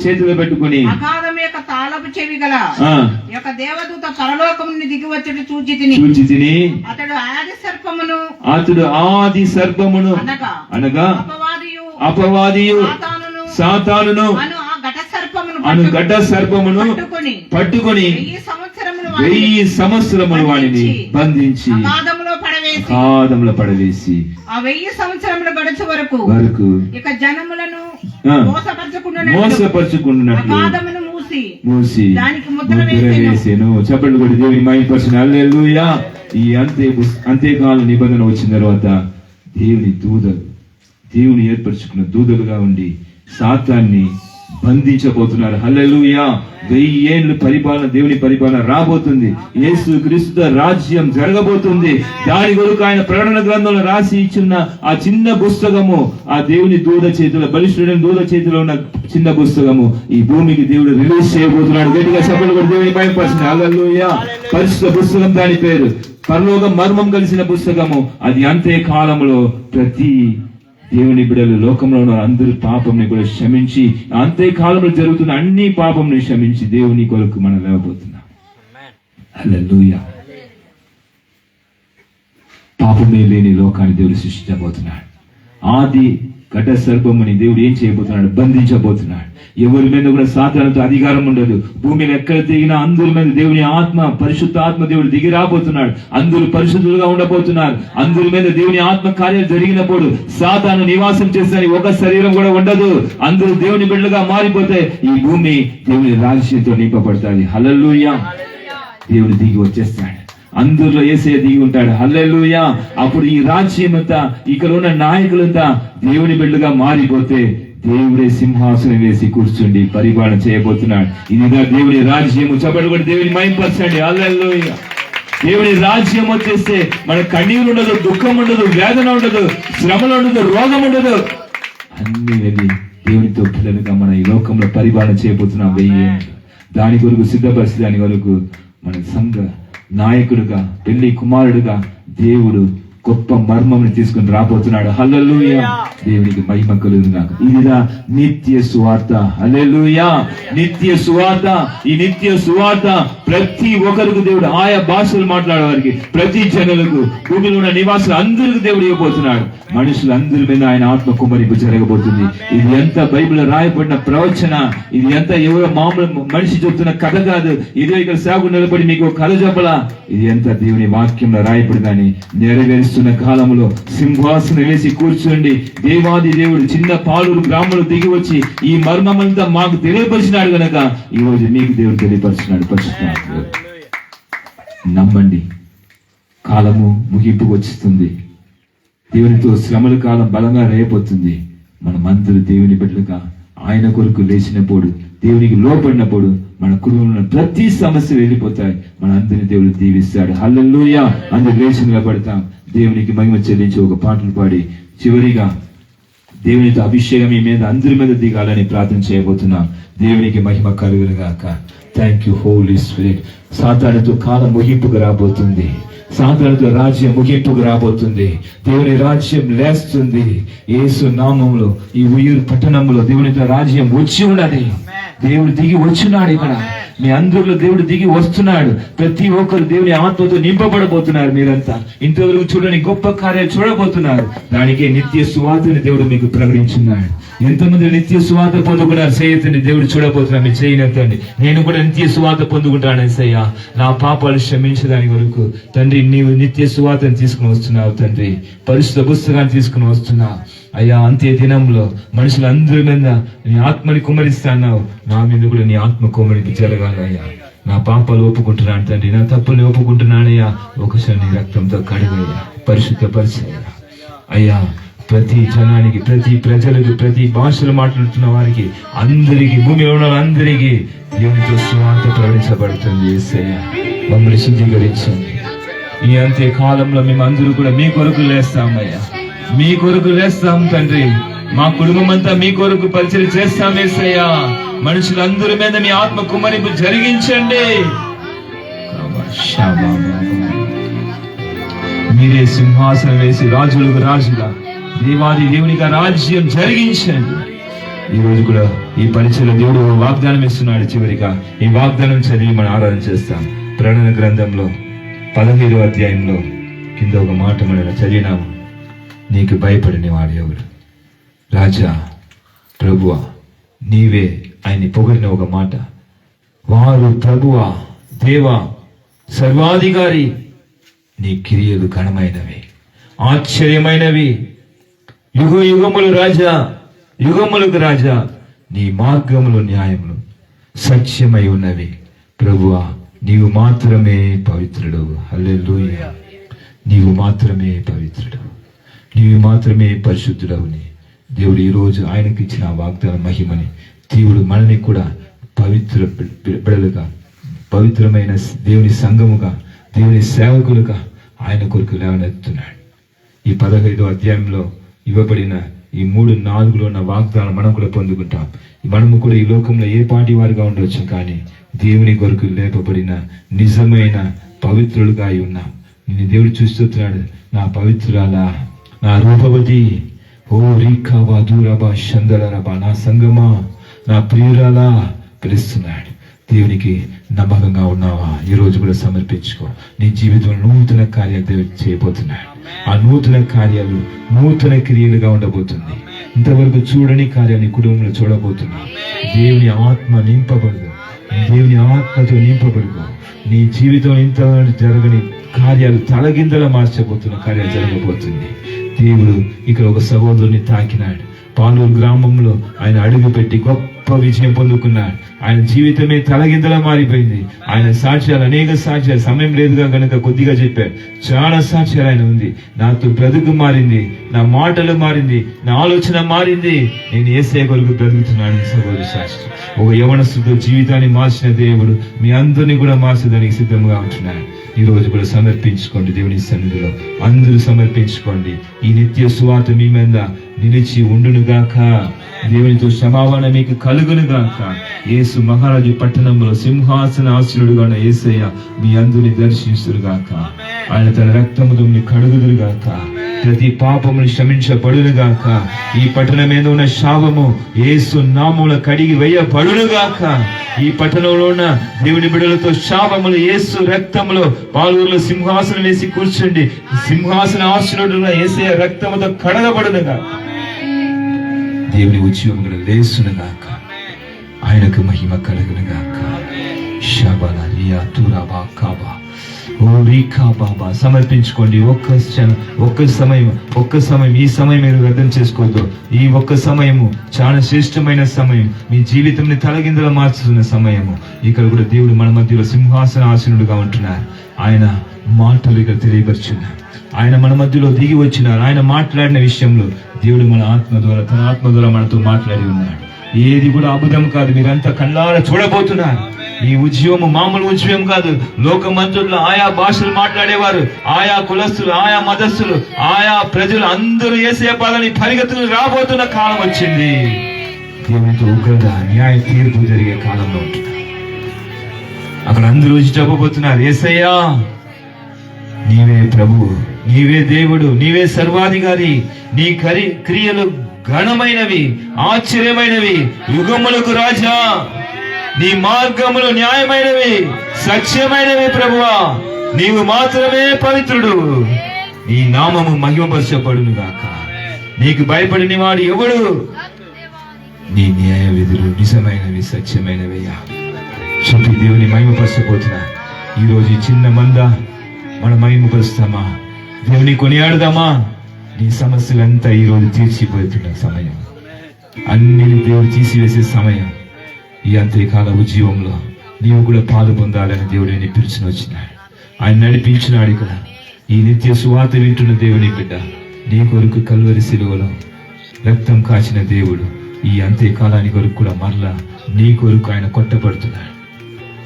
చేతిలో పెట్టుకుని అగాధం యొక్క తాళపు చెవి గల యొక్క దేవదూత పరలోకం నుండి దిగి వచ్చి చూచి తిని అతడు ఆది సర్పమును అనగా అపవాదియు సాతానును అను ఘట సర్పమును పట్టుకొని 1000 సంవత్సరములు వాడిని బంధించి అగాధములో పడవేసి ఆ 1000 సంవత్సరములు గడుచు వరకు ఇక జనములను మోసపరచుకున్నట్లు అగాధమును మూసి దానికి ముద్ర వేసెను. చెప్పండి కూడా దేవుని మహిమపరచును. హల్లెలూయా. ఈ అంత్యకాల నిబంధన వచ్చిన తర్వాత దేవుని ఏర్పరచుకున్న దూతలుగా ఉండి సాతాన్ని బంధించబోతున్నారు. హల్లెలూయా. 1000 ఏళ్ళు పరిపాలన, దేవుని పరిపాలన రాబోతుంది. యేసు క్రీస్తు రాజ్యం జరగబోతుంది. దాని కొరకు ఆయన ప్రకటన గ్రంథంలో రాసి ఇచ్చిన ఆ చిన్న పుస్తకము, ఆ దేవుని దూత చేతిలో, బలిష్ఠుడైన దూత చేతిలో ఉన్న చిన్న పుస్తకము ఈ భూమికి దేవుడు రిలీజ్ చేయబోతున్నాడు. గట్టిగా సభలు కూడా దేవుని భయపరిచింది. హల్లెలూయా. పరిశుద్ధ పుస్తకం, దాని పేరు పరలోక మర్మం కలిసిన పుస్తకము. అది అంతే కాలంలో ప్రతి దేవుని బిడ్డలు లోకంలో ఉన్న అందరి పాపంని కూడా క్షమించి, అంతే కాలంలో జరుగుతున్న అన్ని పాపంని క్షమించి దేవుని కొరకు మనం లేవబోతున్నాం. హల్లెలూయా. పాపమే లేని లోకాన్ని దేవుడు సృష్టించబోతున్నాడు. ఆది ఘట సర్పముని దేవుడు ఏం చేయబోతున్నాడు? బంధించబోతున్నాడు. ఎవరి మీద కూడా సాతానుతో అధికారం ఉండదు. భూమిని ఎక్కడ దిగినా అందరి మీద దేవుని ఆత్మ, పరిశుద్ధ ఆత్మ దేవుడు దిగి రాబోతున్నాడు. అందరూ పరిశుద్ధులుగా ఉండబోతున్నారు. అందరి మీద దేవుని ఆత్మ కార్యాలు జరిగినప్పుడు సాతాను నివాసం చేసిన ఒక శరీరం కూడా ఉండదు. అందరూ దేవుని బిడ్డలుగా మారిపోతే ఈ భూమి దేవుని రాజ్యంతో నింపబడతాది. హల్లెలూయా. దేవుడు దిగి వచ్చేస్తాడు. అందరిలో యేసయ్య దిగి ఉంటాడు. హల్లెలూయా. అప్పుడు ఈ రాజ్యం అంతా, ఇక్కడ ఉన్న నాయకులంతా దేవుని బిడ్డలుగా మారిపోతే దేవుడే సింహాసనం వేసి కూర్చుండి పరిపాలన చేయబోతున్నాడు. ఇదిగా దేవుని రాజ్యము. చెప్పండి కూడా దేవుని మహిమపరచండి. హల్లెలూయా. దేవుని రాజ్యం వచ్చేస్తే మన కన్నీరు ఉండదు, దుఃఖం ఉండదు, వేదన ఉండదు, శ్రమలు ఉండదు, రోగం ఉండదు. అన్ని వెళ్ళి దేవునితో పిల్లలుగా మన ఈ లోకంలో పరిపాలన చేయబోతున్నాం. వెయ్యి దాని కొరకు సిద్ధపరిచి దాని కొరకు మన సంఘ నాయకుడుగా, పెళ్లి కుమారుడుగా దేవుడు గొప్ప మర్మంని తీసుకుని రాబోతున్నాడు. హల్లెలూయా. దేవునికి మహిమ కలుగుగాక. ఇదిగా నిత్య సువార్త. హల్లెలూయా. నిత్య సువార్త. ఈ నిత్య సువార్త ప్రతి ఒక్కరికి దేవుడు ఆయా భాషలు మాట్లాడేవారికి, ప్రతి జనులకు, భూమిలో ఉన్న నివాసులు అందరికి దేవుడు ఇవ్వబోతున్నాడు. మనుషులందరి మీద ఆయన ఆత్మ కుమ్మరింపు జరగబోతుంది. ఇది ఎంత బైబిల్ రాయబడిన ప్రవచన. ఇది ఎంత ఎవరో మామూలు మనిషి చెప్తున్న కథ కాదు. ఇదే ఇక్కడ సేవకు నిలబడి మీకు కథ చెప్పలా. ఇది ఎంత దేవుని వాక్యంలో రాయబడిందని నెరవేరుస్తున్న కాలంలో సింహాసనం వేసి కూర్చోండి దేవాది దేవుడు చిన్న పాలూరు గ్రామంలో దిగి వచ్చి ఈ మర్మమంతా మాకు తెలియపరిచినాడు గనక ఈ రోజు మీకు దేవుడు తెలియపరిచినాడు. పరిశుద్ధ నమ్మండి. కాలము ముగింపుకు వచ్చేస్తుంది. దేవునితో శ్రమల కాలం బలంగా రేయబోతుంది. మనమందరూ దేవుని బిడ్డలుగా ఆయన కొరకు లేచినప్పుడు, దేవునికి లోపడినప్పుడు మన కుటుంబంలో ప్రతి సమస్య వెళ్ళిపోతాయి. మన అందరిని దేవుడు దీవిస్తాడు. హల్లెలూయా. అందరు లేచి నిలబడతాం. దేవునికి మహిమ చెల్లించి ఒక పాటలు పాడి చివరిగా దేవునితో అభిషేకం మీ మీద అందరి మీద దిగాలని ప్రార్థన చేయబోతున్నాం. దేవునికి మహిమ కలుగునుగాక. Thank you Holy Spirit. సాతానుతో కాలం ముగింపుకు రాబోతుంది. సాతానుతో రాజ్యం ముగింపుకు రాబోతుంది. దేవుని రాజ్యం లేస్తుంది. యేసు నామములో ఈ ఉయ్యూరు పట్టణంలో దేవునితో రాజ్యం వచ్చి ఉన్నది. దేవుడు దిగి వచ్చినాడు. ఇక్కడ మీ అందరిలో దేవుడు దిగి వస్తున్నాడు. ప్రతి ఒక్కరు దేవుని ఆత్మతో నింపబడబోతున్నారు. మీరంతా ఇంతవరకు చూడని గొప్ప కార్యాలు చూడబోతున్నారు. దానికి నిత్య సువార్తని దేవుడు మీకు ప్రకటించున్నాడు. ఎంతమంది నిత్య సువార్త పొందుకున్నారు? చేయతండి. దేవుడు చూడబోతున్నా. మీరు చేయనంతండి. నేను కూడా నిత్య సువార్త పొందుకుంటాను. ఏసయ్యా, నా పాపాలు క్షమించడానికి వరకు తండ్రి నీవు నిత్య సువార్తను తీసుకుని వస్తున్నావు. తండ్రి పరిశుద్ధ పుస్తకాన్ని తీసుకుని వస్తున్నావు. అయ్యా, అంత్య దినంలో మనుషులందరి మీద నీ ఆత్మని కుమ్మరిస్తున్నావు. నా మీద కూడా నీ ఆత్మ కుమ్మరికి జరగాలయ్యా. నా పాపాలు ఒప్పుకుంటున్నాను తండ్రి. నా తప్పుల్ని ఒప్పుకుంటున్నానయ్యా. ఒకసారి నీ రక్తంతో కడుగయ్యా, పరిశుద్ధపరిచయ్యా. అయ్యా, ప్రతి జనానికి, ప్రతి ప్రజలకు, ప్రతి భాషలు మాట్లాడుతున్న వారికి అందరికీ, భూమిలో ఉన్న అందరికీ దేవునితో సువార్త ప్రకటించబడుతుంది. యేసయ్యా, మమ్మల్ని శుద్ధీకరించండి. ఈ అంత్య కాలంలో మేము అందరూ కూడా మీ కొరకు లేస్తామయ్యా. మీ కొరకు లేస్తాం తండ్రి. మా కుటుంబం అంతా మీ కొరకు పరిచయం చేస్తాం. యేసయ్యా, మనుషులందరి మీద మీ ఆత్మ కుమ్మరింపు జరిగించండి. మీరే సింహాసనం వేసి రాజులకు రాజుగా, దేవాది దేవునిగా రాజ్యం జరిగించండి. ఈ రోజు కూడా ఈ పరిచయం దేవుడు వాగ్దానం ఇస్తున్నాడు. చివరిగా ఈ వాగ్దానం చదివి మనం ఆరాధన చేస్తాం. ప్రకటన గ్రంథంలో 15వ అధ్యాయంలో కింద ఒక మాట మనం చదివినాము. నీకు భయపడిన వాడు ఎవడు? రాజా, ప్రభువా, నీవే ఆయన్ని పొగిడిన ఒక మాట. వారు ప్రభువా, దేవా, సర్వాధికారి, నీ క్రియలు ఘనమైనవి, ఆశ్చర్యమైనవి. యుగ యుగములు రాజా, యుగములకు రాజా, నీ మార్గములు న్యాయములు సత్యమై ఉన్నవి. ప్రభువా, నీవు మాత్రమే పవిత్రుడు. హల్లెలూయా. నీవు మాత్రమే పవిత్రుడు, నీవు మాత్రమే పరిశుద్ధుడవుని. దేవుడు ఈరోజు ఆయనకి ఇచ్చిన వాగ్దాన మహిమని దేవుడు మనని కూడా పవిత్ర బిడ్డలుగా, పవిత్రమైన దేవుని సంఘముగా, దేవుని సేవకులుగా ఆయన కొరకు లేవనెత్తున్నాడు. ఈ 15వ అధ్యాయంలో ఇవ్వబడిన ఈ 3-4లో ఉన్న వాగ్దానం మనం కూడా పొందుకుంటాం. మనము కూడా ఈ లోకంలో ఏ పాటి వారిగా ఉండవచ్చు, కానీ దేవుని కొరకు లేపబడిన నిజమైన పవిత్రులుగా అయి ఉన్నాం. నిన్ను దేవుడు చూస్తున్నాడు. నా పవిత్రురాలా, నా రూపవతి, ఓ రీకావా దూరబా షందలరబా, నా సంగమా, నా ప్రియురాలా పిలుస్తున్నాడు. దేవునికి నమ్మకంగా ఉన్నావా? ఈ రోజు కూడా సమర్పించుకో. నీ జీవితంలో నూతన కార్యాలు దేవుడు చేయబోతున్నాడు. ఆ నూతన కార్యాలు నూతన క్రియలుగా ఉండబోతుంది. ఇంతవరకు చూడని కార్యాలు నీ కుటుంబంలో చూడబోతున్నావు. దేవుని ఆత్మ నింపబడదు. దేవుని ఆత్మతో నింపబడుకో. నీ జీవితం ఇంతవరకు జరగని కార్యాలు తలగిందల మార్చబోతున్న కార్యాలు జరగబోతుంది. దేవుడు ఇక్కడ ఒక సహోదరుని తాకినాడు. పాలూరు గ్రామంలో ఆయన అడుగు పెట్టి గొప్ప విజయం పొందుకున్నాడు. ఆయన జీవితమే తలగిందలా మారిపోయింది. ఆయన సాక్ష్యాలు, అనేక సాక్ష్యాలు, సమయం లేదుగా కనుక కొద్దిగా చెప్పారు. చాలా సాక్ష్యాలు ఆయన ఉంది. నాతో బ్రతుకు మారింది, నా మాటలు మారింది, నా ఆలోచన మారింది, నేను యేసయ్య కొరకు బ్రతుకుతున్నాను. సహోదరు సాక్షి, ఒక యవనస్తుతో జీవితాన్ని మార్చిన దేవుడు మీ అందరినీ కూడా మార్చడానికి సిద్ధంగా ఉంటున్నాడు. ఈ రోజు కూడా సమర్పించుకోండి. దేవుని సన్నిధిలో అందరూ సమర్పించుకోండి. ఈ నిత్య సువార్త మీ మీద నిలిచి ఉండునుగాక. దేవునితో సమాధానం మీకు కలుగునుగాక. యేసు మహారాజు పట్టణంలో సింహాసన ఆసీనుడుగా ఉన్న యేసయ్య మీ అందరిని దర్శిస్తురుగాక. ఆయన తన రక్తముతో కడుగుదురుగాక. ప్రతి పాపమును క్షమించబడునుగాక. ఈ పట్టణం మీద ఉన్న శాపము యేసు నామములో కడిగి వేయబడునుగాక. ఈ పట్టణంలో ఉన్న దేవుని బిడ్డలతో శాపములు యేసు రక్తములో పాలూరులో సింహాసనం వేసి కూర్చోండి. సింహాసన ఆసీనుడుగా యేసయ్య రక్తముతో కడగబడునుగాక. దేవుని ఉద్యోగం కూడా లేసునుగాక. ఆయనకు మహిమ కలుగునుగాక. షబల రియా తురాబా కాబా ఓ రీకా బాబా. సమర్పించుకోండి. ఒక్క సమయం ఈ సమయం మీరు వ్యర్థం చేసుకోవద్దు. ఈ ఒక్క సమయము చాలా శ్రేష్టమైన సమయం. మీ జీవితంని తలగిందలా మార్చుతున్న సమయము. ఇక్కడ కూడా దేవుడు మన మధ్యలో సింహాసన ఆసీనుడుగా ఉంటున్నారు. ఆయన మాటలు ఇక్కడ తెలియపరుచున్నారు. ఆయన మన మధ్యలో దిగి వచ్చినారు. ఆయన మాట్లాడిన విషయంలో దేవుడు మన తన ఆత్మ ద్వారా మనతో మాట్లాడి ఉన్నాడు. ఏది కూడా అబద్ధం కాదు. మీరంతా కళ్ళారా చూడబోతున్నారు. ఈ ఉద్యమం మామూలు ఉద్యమం కాదు. లోకమంతుల్లో ఆయా భాషలు మాట్లాడేవారు, ఆయా కులస్తులు, ఆయా మతస్థులు, ఆయా ప్రజలు అందరూ యేసయ్య పాదని పరిగెత్తులు రాబోతున్న కాలం వచ్చింది. దేవునితో ఉగ్రత, న్యాయ తీర్పు జరిగే కాలంలో ఉంటున్నారు. అక్కడ అందరూ వచ్చి చెప్పబోతున్నారు, యేసయ్యా నీవే ప్రభువు, నీవే దేవుడు, నీవే సర్వాధికారి, నీ క్రియలు ఘనమైనవి, ఆశ్చర్యమైనవి, యుగములకు రాజా, నీ మార్గములు న్యాయమైనవి, సత్యమైనవి ప్రభువా, నీవు మాత్రమే పవిత్రుడు, నీ నామము మహిమపరచబడును గాక. నీకు భయపడిన వాడు ఎవడు? నీ న్యాయ విధులు నిజమైనవి, సత్యమైనవయ్యా. చెప్పి దేవుని మహిమపరచబోతున్నా. ఈరోజు ఈ చిన్న మంద మనం మహిమపరుస్తామా? దేవుని కొనియాడుదామా? నీ సమస్యలంతా ఈరోజు తీర్చిపోతున్న సమయం, అన్ని దేవుడు తీసివేసే సమయం. ఈ అంత్యకాల ఉద్యమంలో నీవు కూడా పాలు పొందాలని దేవుడు నేను పిలుచుని వచ్చినాడు. ఆయన నడిపించినాడు. ఇక్కడ ఈ నిత్య సువార్త వింటున్న దేవుని బిడ్డ, నీ కొరకు కల్వరి శిలువలో రక్తం కాచిన దేవుడు ఈ అంత్యకాలానికి కొరకు కూడా మరలా నీ కొరకు ఆయన కొట్టబడుతున్నాడు.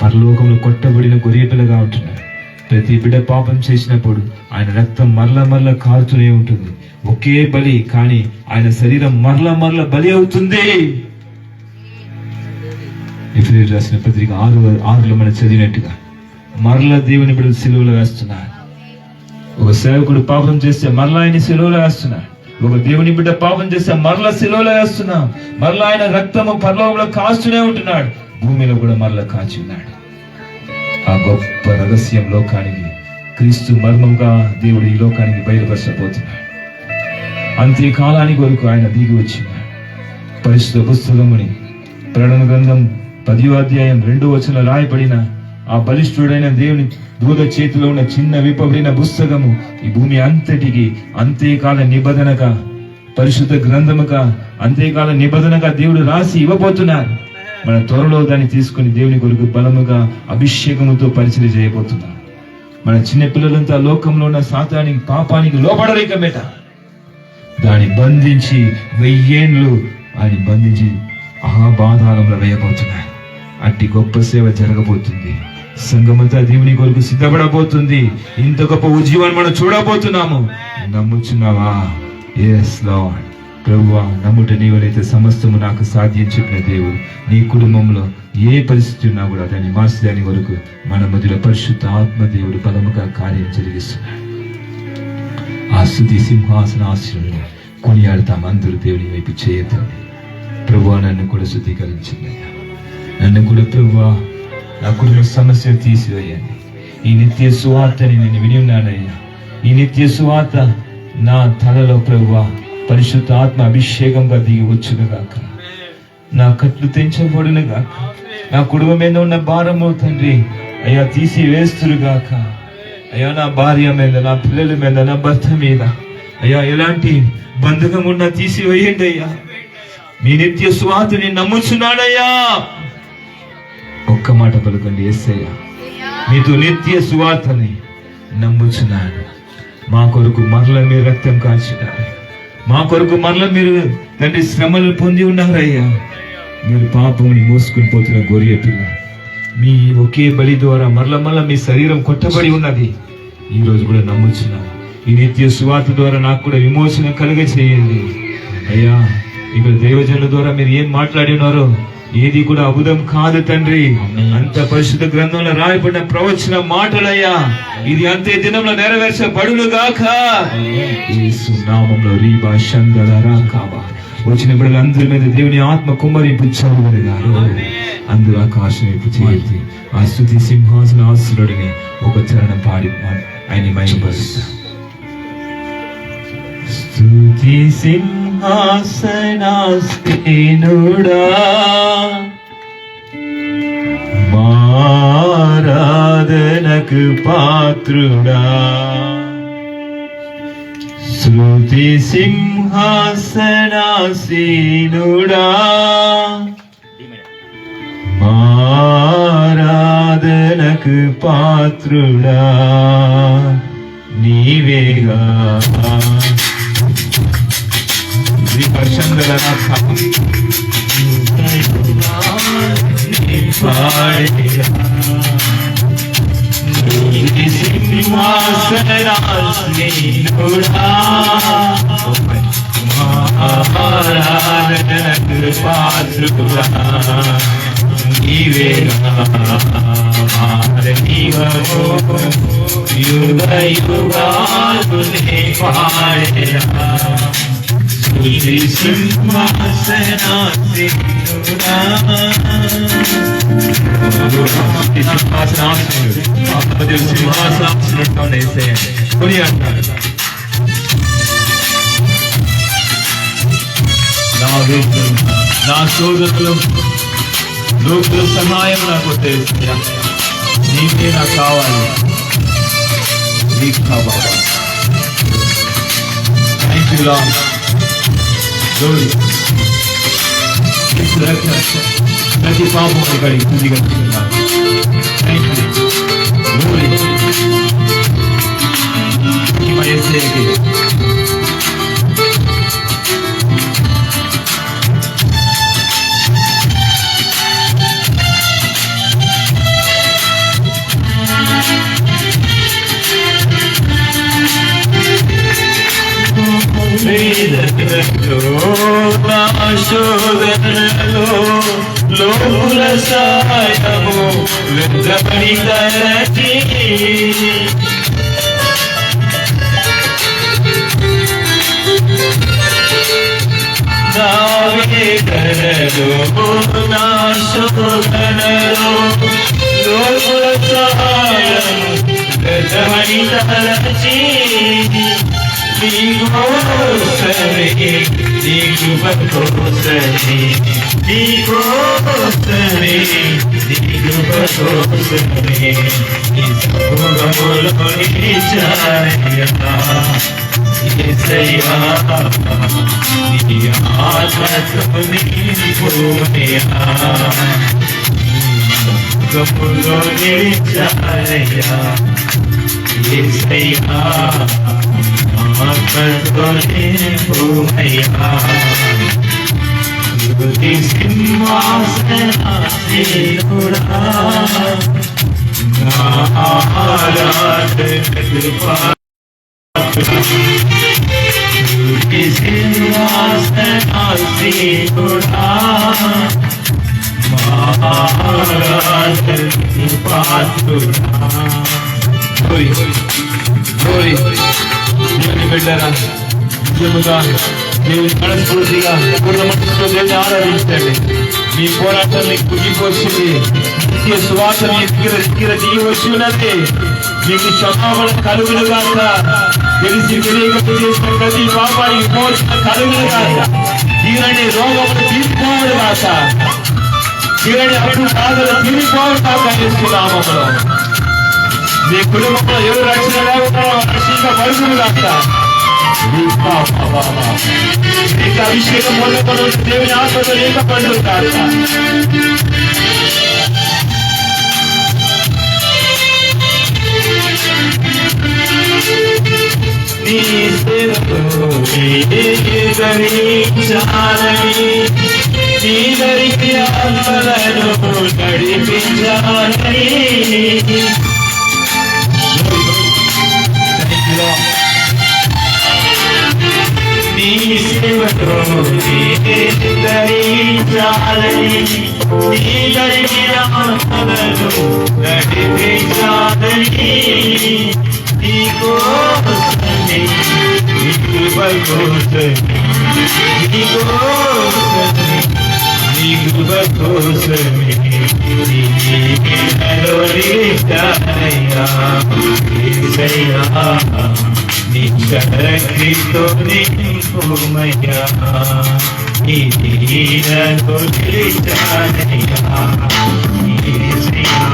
పరలోకంలో కొట్టబడిన గొర్రెపిల్లగా ఉంటున్నాడు. ప్రతి బిడ్డ పాపం చేసినప్పుడు ఆయన రక్తం మరల కారుతూనే ఉంటుంది. ఒకే బలి, కానీ ఆయన శరీరం మరల బలి అవుతుంది. ఎఫెసీయులకు రాసిన పత్రిక 6:6 మనం చదివినట్టుగా మరల దేవుని బిడ్డలు సిలువలో వేస్తున్నారు. ఒక సేవకుడు పాపం చేస్తే మరలా ఆయన సిలువలో వేస్తున్నాడు. ఒక దేవుని బిడ్డ పాపం చేస్తే మరలా సిలువలో వేస్తున్నాం. మరలా ఆయన రక్తము పరలోకంలో కాస్తూనే ఉంటున్నాడు. భూమిలో కూడా మరలా కాచి ఉన్నాడు. ఆ గొప్ప రహస్యం లోకానికి, క్రీస్తు మర్మంగా దేవుడు ఈ లోకానికి బయలుపరచబోతున్నాడు. అంత్యకాలానికి కొరకు ఆయన దిగి వచ్చినాడు. పరిశుద్ధ పుస్తకముని ప్రకటన గ్రంథం 10వ అధ్యాయం 2వ వచనంలో రాయబడిన ఆ బలిష్ఠుడైన దేవుని దూత చేతిలో ఉన్న చిన్న విప్పబడిన పుస్తకము ఈ భూమి అంతటికి అంత్యకాల నిబంధనగా, పరిశుద్ధ గ్రంథముగా, అంత్యకాల నిబంధనగా దేవుడు రాసి ఇవ్వబోతున్నారు. మన త్వరలో దాన్ని తీసుకుని దేవుని కొరకు బలముగా అభిషేకముతో పరిచయం చేయబోతున్నాం. మన చిన్న పిల్లలంతా లోకంలో ఉన్న సాతానికి, పాపానికి లోపడలేక బెట దాన్ని బంధించి 1000 ఏళ్ళు ఆయన బంధించి బాధారంలో వేయబోతున్నారు. అట్టి గొప్ప సేవ జరగబోతుంది. సంఘమంతా దేవుని కొరకు సిద్ధపడబోతుంది. ఇంత గొప్ప ఉద్యమాన్ని మనం చూడబోతున్నాము. నమ్ముచున్నావా? Yes Lord. ప్రభువా, నమ్ముట నీవైతే సమస్తము నాకు సాధ్యం చెప్పిన దేవుడు, నీ కుటుంబంలో ఏ పరిస్థితి ఉన్నా కూడా దాన్ని మార్చడాని వరకు మన మధ్యలో పరిశుద్ధ ఆత్మదేవుడు బలముగా కార్యం జరిగిస్తున్నాడు. ఆ స్తుతి సింహాసన ఆశీర్వాదం కొనియాడతాం. అందరూ దేవుని వైపు చేయతాం. ప్రభువా, నన్ను కూడా శుద్ధీకరించింది. నన్ను కూడా ప్రభువా నా కుటుంబ సమస్యలు తీసివేయండి. ఈ నిత్య సువార్తని నేను విని ఉన్నానయ్యా. ఈ నిత్య సువార్త నా తలలో ప్రభువా పరిశుద్ధ ఆత్మ అభిషేకంగా దిగి వచ్చును గాక. నా కట్లు తెంచబడును గాక. నా కుటుంబం మీద ఉన్న భారము తండ్రి అయ్యా తీసి వేస్తురుగాక. అయ్యా నా భార్య మీద, నా పిల్లల మీద, నా భర్త మీద అయ్యా ఎలాంటి బంధకం ఉన్నా తీసివేయండి అయ్యా. మీ నిత్య సువార్తని నమ్ముచున్నాడయ్యా. ఒక్క మాట పలుకండి, యేసయ్యా మీతో నిత్య సువార్తని నమ్ముచున్నాడు. మా కొరకు మరల మీరు రక్తం కాల్చినారు. మా కొరకు మరల మీరు తండ్రి శ్రమలు పొంది ఉన్నారయ్యా. మీరు పాపముని మోసుకుని పోతున్న గొర్రె పిల్ల, మీ ఒకే బలి ద్వారా మరల మీ శరీరం కొట్టబడి ఉన్నది. ఈ రోజు కూడా నమ్ముచున్నాను. ఈ నిత్య సువార్త ద్వారా నాకు కూడా విమోచన కలుగ చేయండి అయ్యా. ఇక్కడ దైవజనుల ద్వారా మీరు ఏం మాట్లాడి ఉన్నారో ఏది కూడా అబుధం కాదు తండ్రి. అంత పరిశుద్ధ గ్రంథంలో రాయబడిన ప్రవచన మాటలయ్యా. ఇది అంతే దినంలో నెరవేర్చబడును గాక. యేసు నామములో రీబా షంగలరా కావా. వచ్చిన బిడ్డలందరి మీద దేవుని ఆత్మ కుమ్మరింపు చదువుని గారు. అందరూ ఆకాశం వైపు చేసి ఆ స్తుతి సింహాసనాసురుడిని ఒక చరణం పాడి ఆయన మహిమపరుస్తా. స్తుతి సింహాసనాసీనుడా ఆరాధనకు పాత్రుడా. స్తుతి సింహాసనాసీనుడా ఆరాధనకు పాత్రుడా నీవేగా. నా సోదరులు లోకుల సహాయం నాకు తెలుసు. నీకే నాకు కావాలి. నీకు కావాలి. Thank you lord. ప్రతి పాపం కడిగి తుదిగా థ్యాంక్ యూ. శోధనలో లోకుల సాయము వెంటబడి తరచి నా వేదనలో నా శోధనలో లోకుల సాయము వెంటబడి తరచి నీకోసమే నీకోసమే నీకోసమే నీకోసమే ఈ సమూహములో నిలిచానయ్యా. యేసయ్యా నీ ఆత్మతో నింపుమయ్యా. సమూహములో నిలిచానయ్యా. యేసయ్యా స్తుతి సింహాసనాసీనుడా ఆరాధనకు పాత్రుడా. స్తుతి సింహాసనాసీనుడా ఆరాధనకు పాత్రుడా. బిడ్డరా నిజముగా దేవుని మనస్ఫూర్తిగా పూర్ణ మనసుతో దేవుని ఆరాధించండి. మీ పోరాటం మీకు ముగిపోతుంది. నిత్య సువార్త మీ దగ్గర దిగి వచ్చి ఉన్నది. మీకు క్షమాపణ కలుగులు కాక, తెలిసి తెలియక చేసిన ప్రతి పాపానికి మోక్ష కలుగులు కాక, తీరని రోగములు తీరిపోవడు కాక, తీరని అప్పుడు బాధలు తీరిపోవడు కాక నామములో. మీ కుటుంబంలో ఎవరు రక్షణ లేకుండా రక్షించబడుతులు కాక. మీకు అభిషేకం మొదలుకొని దేవుని ఆత్మతో లేకపోవడం కాక. నీ సేవకు ధరించాలని, నీ దరికి ఆత్మలను నడిపించాలని. నీ సేవకు ధరించాలని, నీ దరికి ఆత్మలను నడిపించాలని. నీకోసమే, నీ కృప కోసమే, నీకోసమే, నీ కృప కోసమే, నీ నీడలో నిలిచానయ్యా, యేసయ్యా. నీ శక్తితో నింపుమయ్యా, నీ నీడలో నిలిచానయ్యా, యేసయ్యా.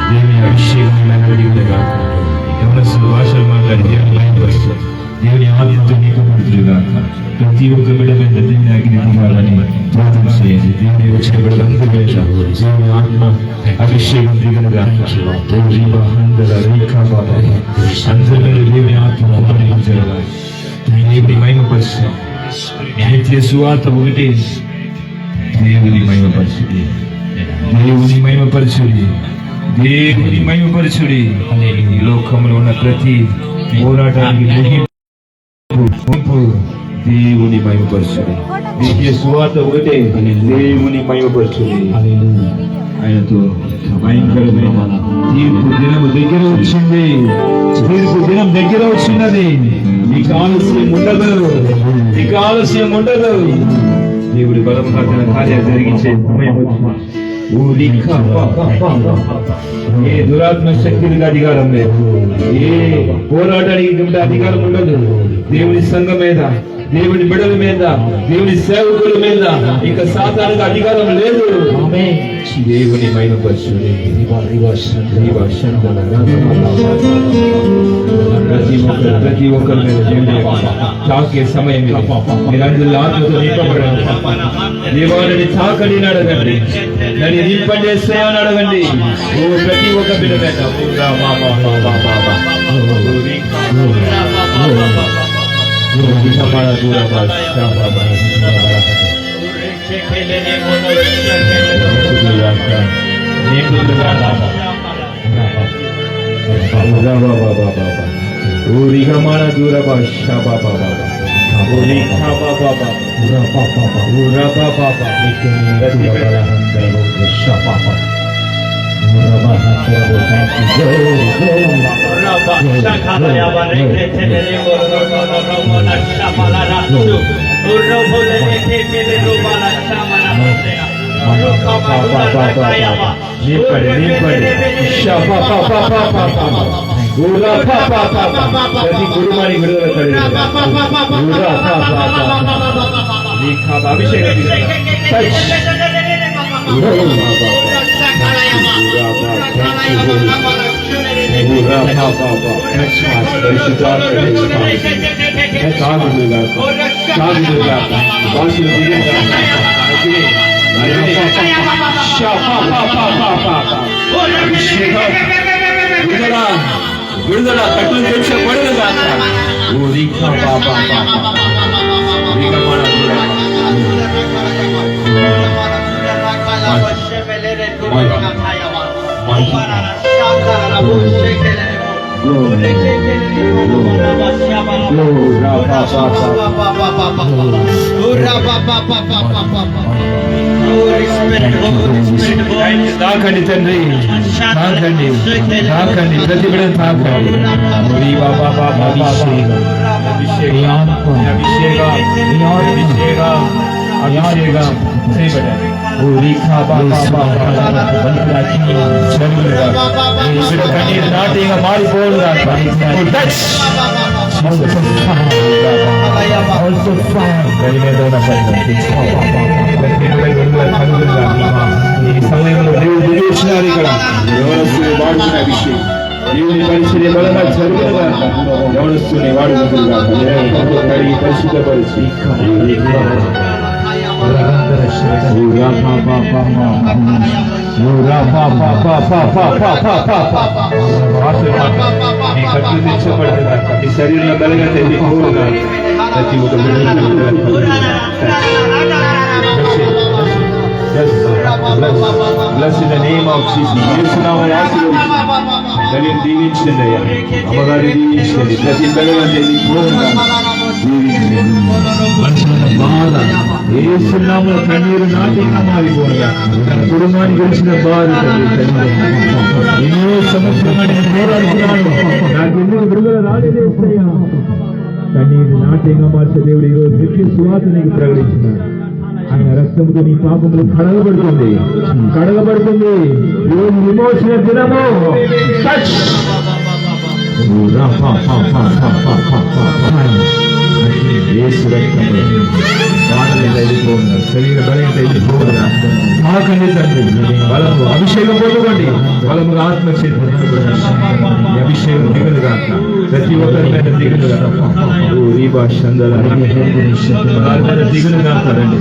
దేవి అభిషేకం భాషలు మాట్లాడి దేవుని ఆత్మతో నీకపడుతుగాక. ప్రతి ఒక్క బిడ్డ మీద దేవుని అగ్ని దిగాలని ప్రార్థన చేయండి. దేవుని వచ్చిన బిడ్డలందరూ దేవుని ఆత్మ అభిషేకం దిగనుగా. అందరూ దేవుని ఆత్మ దేవుని మహిమపరిచి నిత్య సువార్త ఒకటి. దేవుని మహిమపరచుడి, దేవుని మహిమపరచుడి, దేవుని మహిమపరచుడి. ఈ లోకంలో ఉన్న ప్రతి పోరాటానికి ముగింపు దేవుని మహిమపరచుడి. నిత్య సువార్త ఒకటే, దేవుని మహిమపరచుడి. ఆయనతో భయంకరమైన తీర్పు దినము దగ్గర వచ్చింది. తీర్పు దినం దగ్గర వచ్చినది. నీకు ఆలస్యం ఉండదు, నీకు ఆలస్యం ఉండదు. దేవుడి బలముగా తన కార్యాలు జరిగించే సమయం వచ్చింది. ఏ దురాత్మ శక్తులకు అధికారం లేదు, ఏ పోరాటానికి అధికారం ఉండదు. దేవుని సంఘం మీద, దేవుని బిడ్డల మీద, దేవుని సేవకుల మీద ఇక సాతానికి అధికారం లేదు. దేవుని మహిమపరచుడి. ప్రతి ఒక్కరి మీద దేవుని తాకే సమయం మీరందరూ ఆత్మతో నింపబడండి. దేవాలని తాకని అడగండి, నన్ను నింపజేస్తే అని అడగండి. ఓ ప్రతి ఒక్క బిడ్డ మీద ప్రతి కుటుంబానికి విడుదల అభిషేకం విడుదల కట్టులు తెచ్చబడదు తాకండి తండ్రి, తాకండి తాకండి, ప్రతి బిడ్డ తాకండి. నాటిగా మారిపోదు ఈ సమయంలో దేవుడు దిగేసినారు. ఇక్కడ వాడుతున్న విషయం దేవుని పరిచర్య బలంగా జరుగుతుందా, యవనస్తుని వాడుకుంటుందా, పరిశుద్ధపరిచి మీ ఖర్చు తెచ్చబడుతుందా, మీ శరీరంలో బలంగా తెలియకూడదా, ప్రతి ఒక్క Bless in the name of Jesus. యేసునామములో ఆశీర్వదించండి. తల్లిని దీవించండి అయ్యా, అమ్మగారిని దీవించండి, ప్రతి పిల్లలను దీవించండి. బాధ యేసునామములో కన్నీరు నాటిగా మారిపోగా తన కుటుంబాన్ని గెలిచిన బాధ ఎన్నో సంవత్సరాలు నేను పోరాడుతున్నాను, నాకు ఎందుకు విడుదల రాలేదే. కన్నీరు నాట్యంగా మార్చే దేవుడు ఈరోజు నిత్య సువార్త నీకు ప్రకటించినాడు. ఆయన రక్తంతో నీ పాపములు కడగబడుతుంది, కడగబడుతుంది. విమోచన దినము శరీర బలం ఆకండి తండ్రి, బలము అభిషేకం పొందుకోండి, బలముగా ఆత్మ అభిషేకం దిగులుగా ప్రతి ఒక్కరి మీద దిగులుగా దిగులుగా కదండి.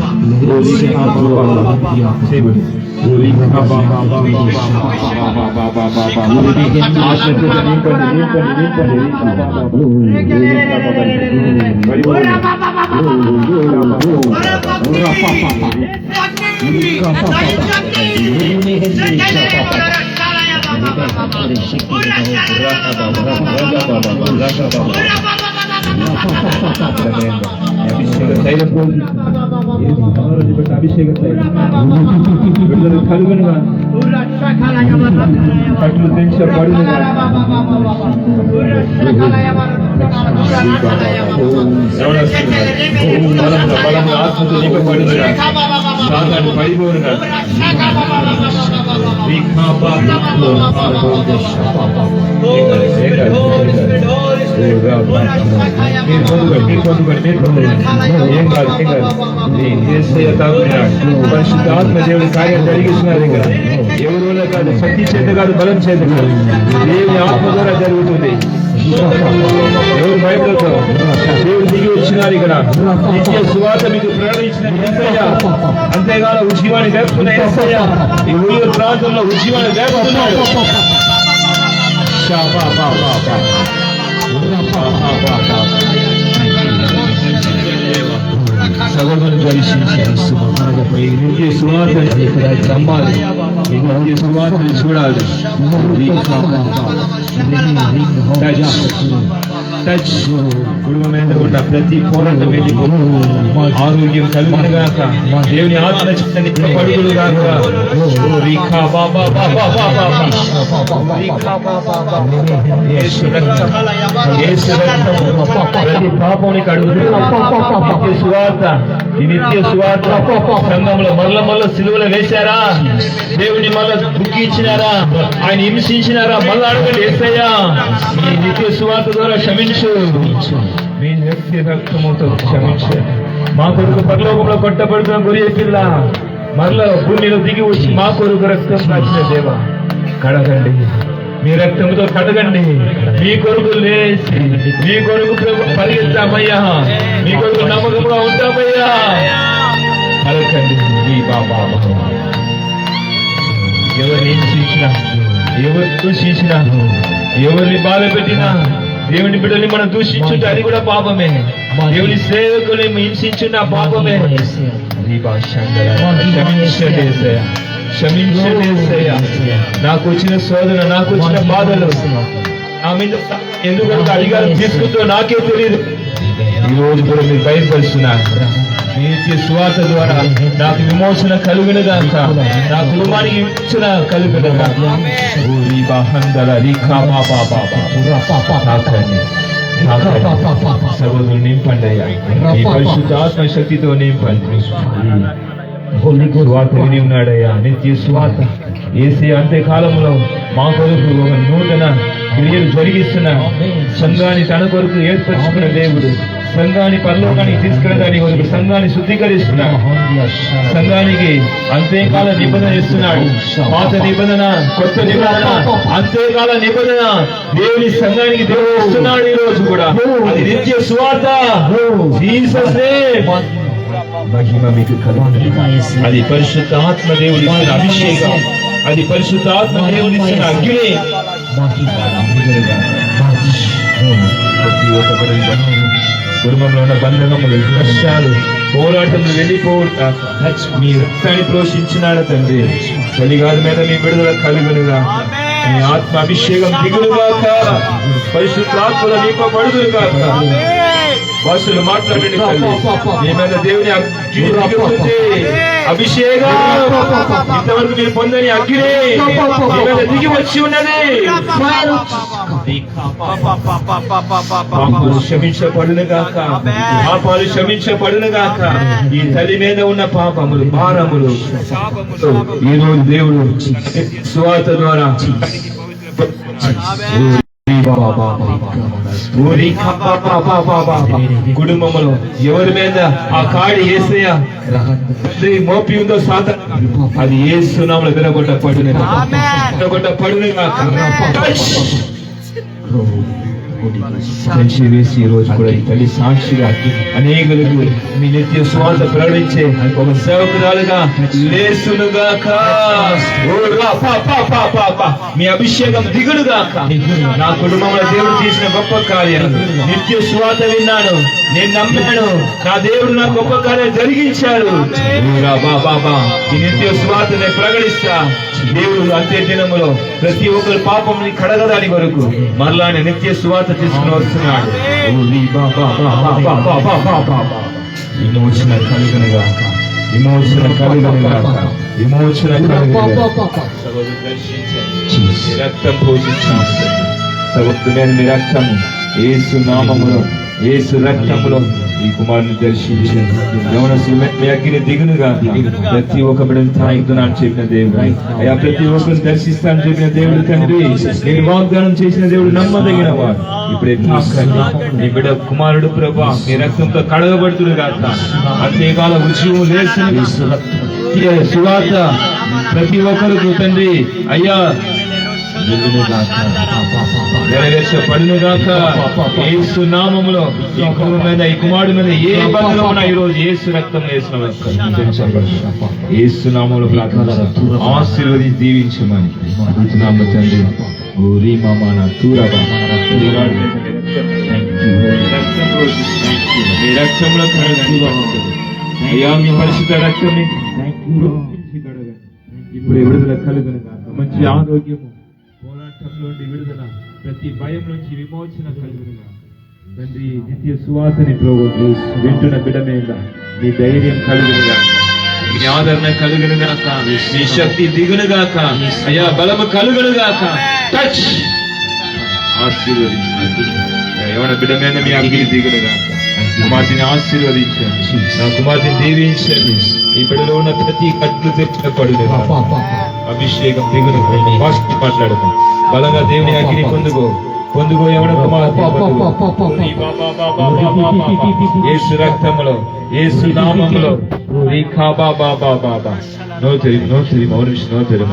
అభిషేక విడుదల కలుగునుగా, కట్లు తెంచబడునుగా. బలంగా ఆత్మతో నింపబడునుగా, సాతాను పడిపోనుగా. ఏం కాదు, ఏం కాదు. పరిశుద్ధ ఆత్మ దేవుడి కార్యం జరిగిస్తున్నారు. ఇక్కడ ఎవరు కాదు, శక్తి చేత కాదు, బలం చేత కాదు, దేవుని ఆత్మ ద్వారా జరుగుతుంది. ఎవరు భయపడతారు, దేవుడు దిగి వచ్చినారు. ఇక్కడ నిత్య సువార్త మీకు ప్రకటించిన యేసయ్య, అంతేగాని ఉద్యమాన్ని వేపుతున్న యేసయ్య ఈ ఊళ్ళో ప్రాంతంలో ఉద్యమాన్ని వేపుతున్నాడు. సగోదరుని దర్శించి నిత్య సువార్త నమ్మాలి, నిత్య సువార్తని చూడాలి. టచ్ కుటుంబం మీద ఉన్న ప్రతి పోరాటం వెళ్ళిపో, ఆరోగ్యం కలుగును గాక, దేవుని ఆత్మ చిత్తని పడుగులు గాక. రీఖా బాబా బాబా బాబా రీఖా బాబా బాబా. యేసు రక్తం, యేసు రక్తం ప్రతి పాపముని కడుగుతుంది. నిత్య సువార్త, ఈ నిత్య సువార్త సంఘంలో మళ్ళా సిలువలో వేశారా, దేవుని మళ్ళా దుఃఖించినారా, ఆయన హింసించినారా, మళ్ళా అడగండి యేసయ్యా ఈ నిత్య సువార్త ద్వారా క్షమించు, మీ వ్యక్తి రక్తముతో క్షమించు. మా కొరకు పరలోకంలో కొట్టబడుతున్న గొర్రె పిల్ల మరలా భూమిలో దిగి వచ్చి మా కొరకు రక్తం కాచిన దేవా, కడగండి, మీ రక్తంతో కడగండి. మీ కొరకు లేచి, మీ కొరకు పరిగెత్తామయ్యా, మీ కొరకు నమ్మకంగా ఉంటామయ్యా. కలకండి మీ బాబా. ఎవరిని హింసించినా, ఎవరు దూషించినా, ఎవరిని బాధ పెట్టినా, దేవుని బిడ్డల్ని మనం దూషించుంటే అది కూడా పాపమే. దేవుని సేవకుల్ని హింసించున్న పాపమే. క్షమించండి, నాకు వచ్చిన శోధన, నాకు వచ్చిన బాధలు, నా మీద ఎందుకంటే అధికారం తీసుకుంటూ నాకే తెలియదు. ఈ రోజు కూడా మీరు బయలుపరుస్తున్నారు. మీ సువార్త ద్వారా నాకు విమోచన కలుగునగాక, నా కుటుంబానికి విమోచన కలుగునగాక. సర్వదులు నింపండి అయ్యా, ఈ పరిశుద్ధ ఆత్మ శక్తితో నింపండి. స్వార్థ విని ఉన్నాడయ్యా, నిత్య స్వార్థ ఏసీ అంత్యకాలంలో మా కొరకు ఒక నూతన క్రియలు జరిగిస్తున్న సంఘాన్ని తన కొరకు ఏర్పరచుకున్న దేవుడు, సంఘాన్ని పరలోకానికి తీసుకెళ్ళడానికి కొరకు సంఘాన్ని శుద్ధీకరిస్తున్నాడు. సంఘానికి అంతేకాల నిబంధన ఇస్తున్నాడు. పాత నిబంధన, కొత్త నిబంధన, అంతేకాల నిబంధన దేవుని సంఘానికి దేవుడు ఇస్తున్నాడు. ఈ రోజు కూడా అది నిత్య స్వార్థ. జీసస్ నేమ్ మహిమ మీకు కలుగును. అది పరిశుద్ధ ఆత్మ దేవుడి ఇస్తున్న అభిషేకం, అది పరిశుద్ధ ఆత్మ దేవుడి ఇస్తున్న అగ్ని. ప్రతి ఒక్క కుటుంబంలో ఉన్న బంధనములు, కష్టాలు, పోరాటములు వెళ్ళిపోవుట మీ రక్తాన్ని పోషించినాడు తండ్రి. చలిగాలి మీద మీ విడుదల కలుగునుగా, మీ ఆత్మ అభిషేకం దిగులుగాక, పరిశుద్ధ ఆత్మలో మీకు పడుదురుగాక. భాషలు మాట్లాడండి తల్లి, మీ మీద దేవుని అగ్ని దిగుతుంది. అభిషేకం ఇంతవరకు మీరు పొందని అగ్ని మీ మీద దిగి వచ్చి ఉన్నది. పాపాలు క్షమించబడునుగాక, పాపాలు క్షమించబడునుగాక. ఈ తల్లి మీద ఉన్న పాపములు, భారములు, ఈ రోజు దేవుడు సువార్త ద్వారా కుటుంబంలో ఎవరి మీద ఆ కాడి యేసయ్య మోపి ఉందో సాధ అది యేసునామములో విరగొట్టబడును గాక. వేసి ఈ రోజు కూడా ఈ తల్లి సాక్షిగా అనేకులకు మీ నిత్య స్వార్థ ప్రకటించే ఒక సేవకురాలుగా లేసునుగాక. మీ అభిషేకం దిగుడుగాక. నా కుటుంబంలో దేవుడు చేసిన గొప్ప కార్యాలు, నిత్య స్వార్థ విన్నాను, నేను నమ్మాను, నా దేవుడు నా గొప్ప కార్యాలు జరిగించాడు. ఈ నిత్య స్వార్థని ప్రకటిస్తా. దేవుడు అంత్య దినములో ప్రతి ఒక్కరు పాపంని కడగదాని వరకు మరలా నిత్య స్వార్థ తీసుకుని వస్తున్నాడు. విమోచన కలుగునుగాక, విమోచన కలుగునుగాక, విమోచన కలుగునుగాక. రక్తం పోషించి సముద్రమైన మీ రక్తము యేసు నామములో, యేసు రక్తములో ఈ కుమారుని దర్శించండి. యవనస్తులు మీ అగ్ని దిగునుగా. ప్రతి ఒక్క బిడ్డను తాగుతున్నాను చెప్పిన దేవుడు అయ్యా, ప్రతి ఒక్కరిని దర్శిస్తాను చెప్పిన దేవుడు తండ్రి, నేను వాగ్దానం చేసిన దేవుడు నమ్మదగిన వాడు. ఇప్పుడే నీ బిడ్డ కుమారుడు ప్రభా మీ రక్తంతో కడగబడుతుడుగా. అంతేకాల ఉద్యమం లేచిన సువార్త ప్రతి ఒక్కరికి తండ్రి అయ్యా నెరవేర్చబడునుగాక. యేసు నామములో ఈ కుమారుడు మీద, ఈ కుమారుడు మీద ఏ ఇబ్బందులు ఉన్నా ఈ రోజు యేసు రక్తం యేసు నామములో ప్రార్థన ఆశీర్వదించి దీవించమని నామ తండ్రి. ఓరి మామా నా తూరబా మీ రక్తంలో అయ్యా, మీ పరిశుద్ధ రక్తం ఇప్పుడు విడుదల కలుగునుగాక. మంచి ఆరోగ్యము, పోరాటంలో విడుదల, ప్రతి భయం నుంచి విమోచన కలుగునుగాక. తండ్రి నిత్య సువాసని ప్రభు వింటున్న బిడ్డ మీద నీ ధైర్యం కలుగునుగా, నీ ఆదరణ కలుగునుగాక, నీ శక్తి దిగునుగాక, అయ్యా బలము కలుగునుగాక. టచ్ ఆశీర్వదించండి. ఎవడ బిడ్డ మీద మీ అగ్ని దిగునుగాక. కుమార్తెని ఆశీర్వదించండి, నా కుమార్తెని దీవించండి. ఈ బిడ్డలో ఉన్న ప్రతి కట్లు తెచ్చినప్పుడు అభిషేకం దిగును. మాట్లాడము బలంగా దేవుని అగ్ని పొందుకో ఎవడ యేసు రక్తములో, యేసు నామములో నోతిరి మౌనిష్ నోతిరి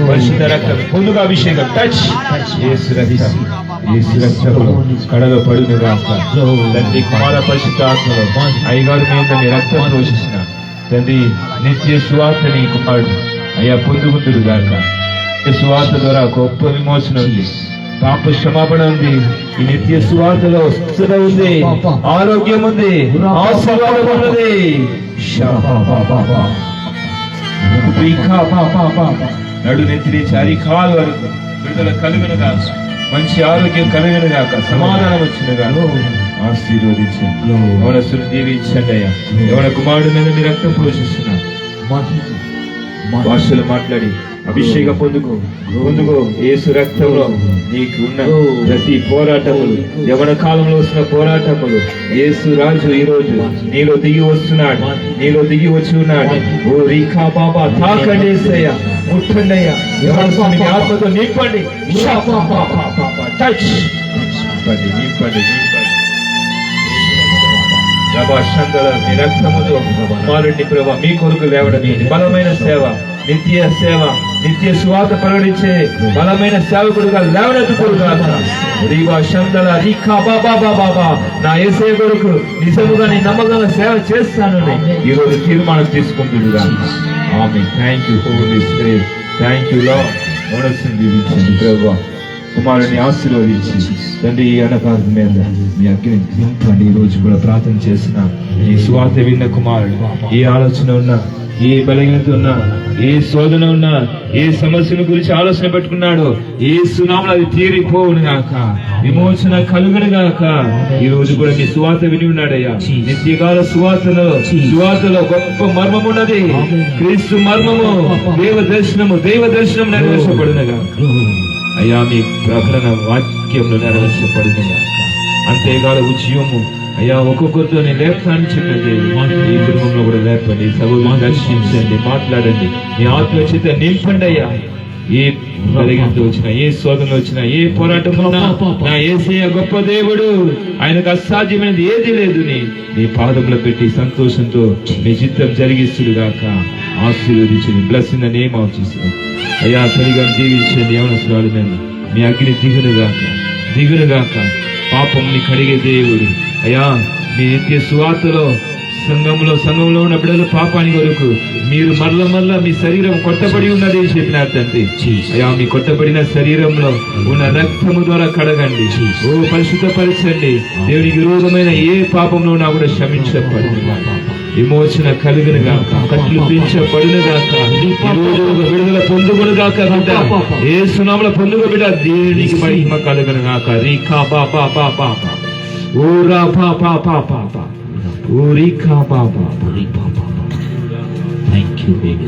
పరిశుద్ధ రక్తం పొందుగా అభిషేకం. టచ్ యేసు రక్తం, యేసు రక్తములో కడలో పడునుగా. తండ్రి కుమార పరిశుద్ధ ఆత్మలో అయ్యగారు మీద నీ రక్తం పోషించిన తండ్రి నిత్య సువార్తని కుమారుడు అయ్యా పొందుకుంటుడు గాక. సువార్త ద్వారా గొప్ప విమోచన ఉంది, పాప క్షమాపణ ఉంది. ఈ నిత్య సువార్తలో స్వస్థత ఉంది, ఆరోగ్యం ఉంది, ఆశీర్వాదం ఉన్నది. నడు నెత్తి చారి కాలు వరకు విడుదల కలుగును గాక, మంచి ఆరోగ్యం కలుగును గాక, సమాధానం వచ్చిన గాక. ఆశీర్వదించండి, ఎవరసులు దీవించండి అయ్యా. ఎవడ కుమారుడు మీద మీ రక్తం పోషిస్తున్నా భాషలు మాట్లాడి అభిషేకం పొందుకో. యేసు రక్తంలో నీకు ఉన్న ప్రతి పోరాటములు, యవన కాలంలో వస్తున్న పోరాటములు, యేసు రాజు ఈ రోజు నీలో దిగి వస్తున్నాడు, నీలో దిగి వచ్చి ఉన్నాడు. ఓ రీఖా బాబా తాకండి యేసయ్యా, ముట్టండి అయ్యా, యవనస్తుని ఆత్మతో నింపండి. టచ్ నింపండి. మీ రక్తముతో కుమారుడిని ప్రభా మీ కొరకు లేవడని బలమైన సేవ, నిత్య సేవ, నిత్య సువార్త ప్రకటించే బలమైన సేవకుడుగా లేవనెత్తుకోరుగా. నా యేసయ్య కొరకు నిజముగా నీ నమ్మకంగా సేవ చేస్తానని ఈ రోజు తీర్మానం తీసుకుంటుండగా. ఆమె thank you Holy Spirit, thank you Lord. మనస్సును ప్రభా కుమారుని ఆశీర్వదించి తండ్రి ఈ అనకాల మీద మీ అగ్ని నింపండి. ఈ రోజు కూడా ప్రార్థన చేసిన ఈ సువార్త విన్న కుమారుడు ఏ ఆలోచన ఉన్నా, ఏ బలహీనత ఉన్నా, ఏ శోధన ఉన్నా, ఏ సమస్యల గురించి ఆలోచన పెట్టుకున్నాడో ఏ సునామలు అది తీరిపోవును గాక, విమోచన కలుగును గాక. ఈ రోజు కూడా మీ సువార్త విని ఉన్నాడయ్యా. నిత్యకాల సువార్తలో గొప్ప మర్మం ఉన్నది, క్రీస్తు మర్మము, దైవ దర్శనం నెరవేర్చబడునుగా అయ్యా. మీ ప్రకటన వాక్యంలో నెరవేర్చబడునుగా. అంతేకాదు ఉద్యమము అయ్యా ఒక్కొక్కరితో నేను లేపుతాను చెప్పండి. ఈ కుటుంబంలో కూడా లేపండి, సభలో దర్శించండి, మాట్లాడండి, మీ ఆత్మచేత నింపండి అయ్యా. ఏ బలహీనత వచ్చినా, ఏ శోధనలు వచ్చినా, ఏ పోరాటం ఉన్నా నా యేసయ్య గొప్ప దేవుడు, ఆయనకు అసాధ్యమైనది ఏది లేదు. నీ పాదములో పెట్టి సంతోషంతో మీ చిత్తం జరిగిస్తుడు గాక. ఆశీర్వదించండి, bless in the name of Jesus. అయ్యా సరిగా దీవించండి. యవనస్తురాలు మీద మీ అగ్ని దిగునుగాక. పాపంని కడిగే దేవుడు అయ్యా. మీ నిత్య సువార్తలో సంఘంలో ఉన్న బిడ్డల పాపాని కొరకు మీరు మరల మీ శరీరం కొట్టబడి ఉన్నది చెప్పినారు తండ్రి. అయ్యా మీ కొట్టబడిన శరీరంలో ఉన్న రక్తము ద్వారా కడగండి, ఓ పరిశుద్ధపరచండి. దేవునికి విరోధమైన ఏ పాపంలో ఉన్నా కూడా క్షమించబడును, విమోచన కలుగును గాక, కట్లు పెంచబడును గాక, విడుదల పొందుగును గాక. బిడ్డ ఏ సునామల పొందుగ బిడ్డ, దేవునికి మహిమ కలుగును గాక. రీఖా బాబా బాబా ఓ రా పాపా పాపా ఓ రీఖా బాబా. Thank you baby,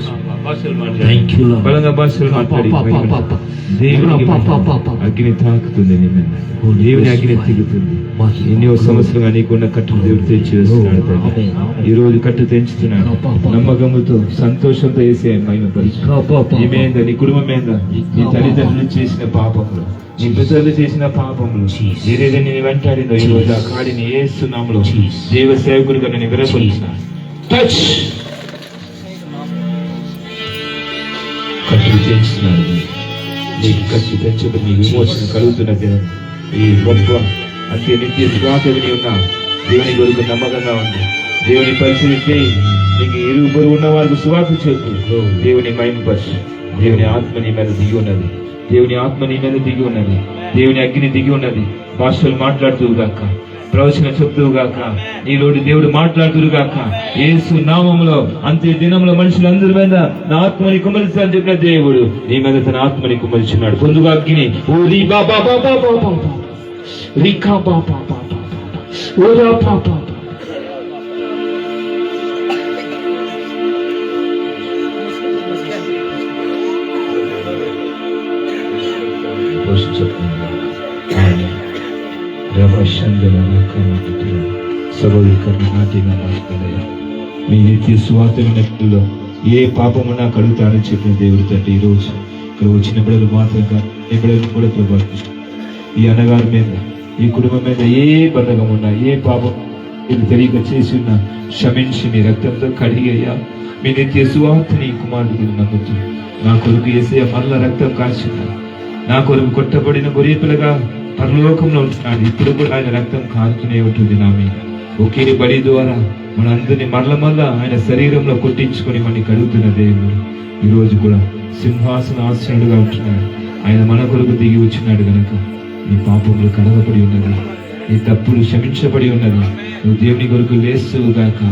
thank you. బలంగా భాషలు మాట్లాడి దేవునికి అగ్ని తాకుతుంది, దేవుని అగ్ని తిరుగుతుంది. ఎన్నో సంవత్సరాలుగా నీకున్న కట్టును దేవుడు తెచ్చి వేస్తున్నాడు. ఈ రోజు కట్టు తెంచుతున్నాడు. నమ్మకముతో సంతోషంతో వేసే మహిమ నీ మీద, నీ కుటుంబం మీద, నీ తల్లిదండ్రులు చేసిన పాపములు, నీ పితరులు చేసిన పాపములు ఏదైతే నేను వెంటాడినో ఈ రోజు ఆ కాడిని యేసునామములో దేవ సేవకుడిగా నేను విరపరుస్తున్నాను. టచ్ కట్టు తెంచుతున్నాడు. నీకు కట్టు తెంచడం మీ విమోచన కలుగుతున్నది. ఈ గొప్ప అంతే నిత్య శ్వాస విని ఉన్నా దేవుని కొరకు నమ్మకంగా ఉంది. దేవుని పరిశీలిస్తే నీకు ఇరువురు ఉన్న వారికి శ్వాస చెప్పు. దేవుని మహిమపరచు. దేవుని ఆత్మ నీ మీద దిగి ఉన్నది, దేవుని ఆత్మ నీ మీద దిగి ఉన్నది, దేవుని అగ్ని దిగి ఉన్నది. భాషలు మాట్లాడుతూ గాక, ప్రవచన చెప్తువు గాక, నీలోని దేవుడు మాట్లాడుతురు గాక. యేసు నామములో అంత్య దినంలో మనుషులందరి మీద నా ఆత్మని కుమరిస్తాను చెప్పిన దేవుడు నీ మీద తన ఆత్మని కుమరిచున్నాడు. పొందుగా అగ్ని ఓ రీ బాబా బాబా బాబా రీకా బాబా బాబా ఓ రా బాబా మీ నిత్య స్వార్థమైనలో ఏ పాపమున్నా కడుగుతానని చెప్పిన దేవుడి తండ్రి ఈరోజు ఇక్కడ వచ్చిన బిడ్డలు మాత్రం కాదు, ఏ బిడ్డలు కూడా ప్రభావితం. ఈ అన్నగారి మీద, ఈ కుటుంబం మీద ఏ బంధకం ఉన్నా, ఏ పాపం మీరు తెలియక చేసి ఉన్నా క్షమించి మీ రక్తంతో కడిగయ్యా. మీ నిత్య సువార్తని కుమారుడికి నమ్ముతూ నా కొరకు యేసయ్య మరల రక్తం కాల్చున్నాడు. నా కొరకు కొట్టబడిన గొర్రెపిల్లగా పరలోకంలో ఉంటున్నాడు. ఇప్పుడు కూడా ఆయన రక్తం కారుతూనే ఉంటుంది నా మీద. ఒకే బలి ద్వారా మనందరినీ మరల ఆయన శరీరంలో కొట్టించుకొని మనని కడుగుతున్న దేవుడు ఈరోజు కూడా సింహాసన ఆసనుడుగా ఉంటున్నాడు. ఆయన మన కొరకు దిగి వచ్చినాడు గనక నీ పాపములు కడగబడి ఉన్నది, నీ తప్పులు క్షమించబడి ఉన్నది. నువ్వు దేవుని కొరకు లేస్తువు గాక,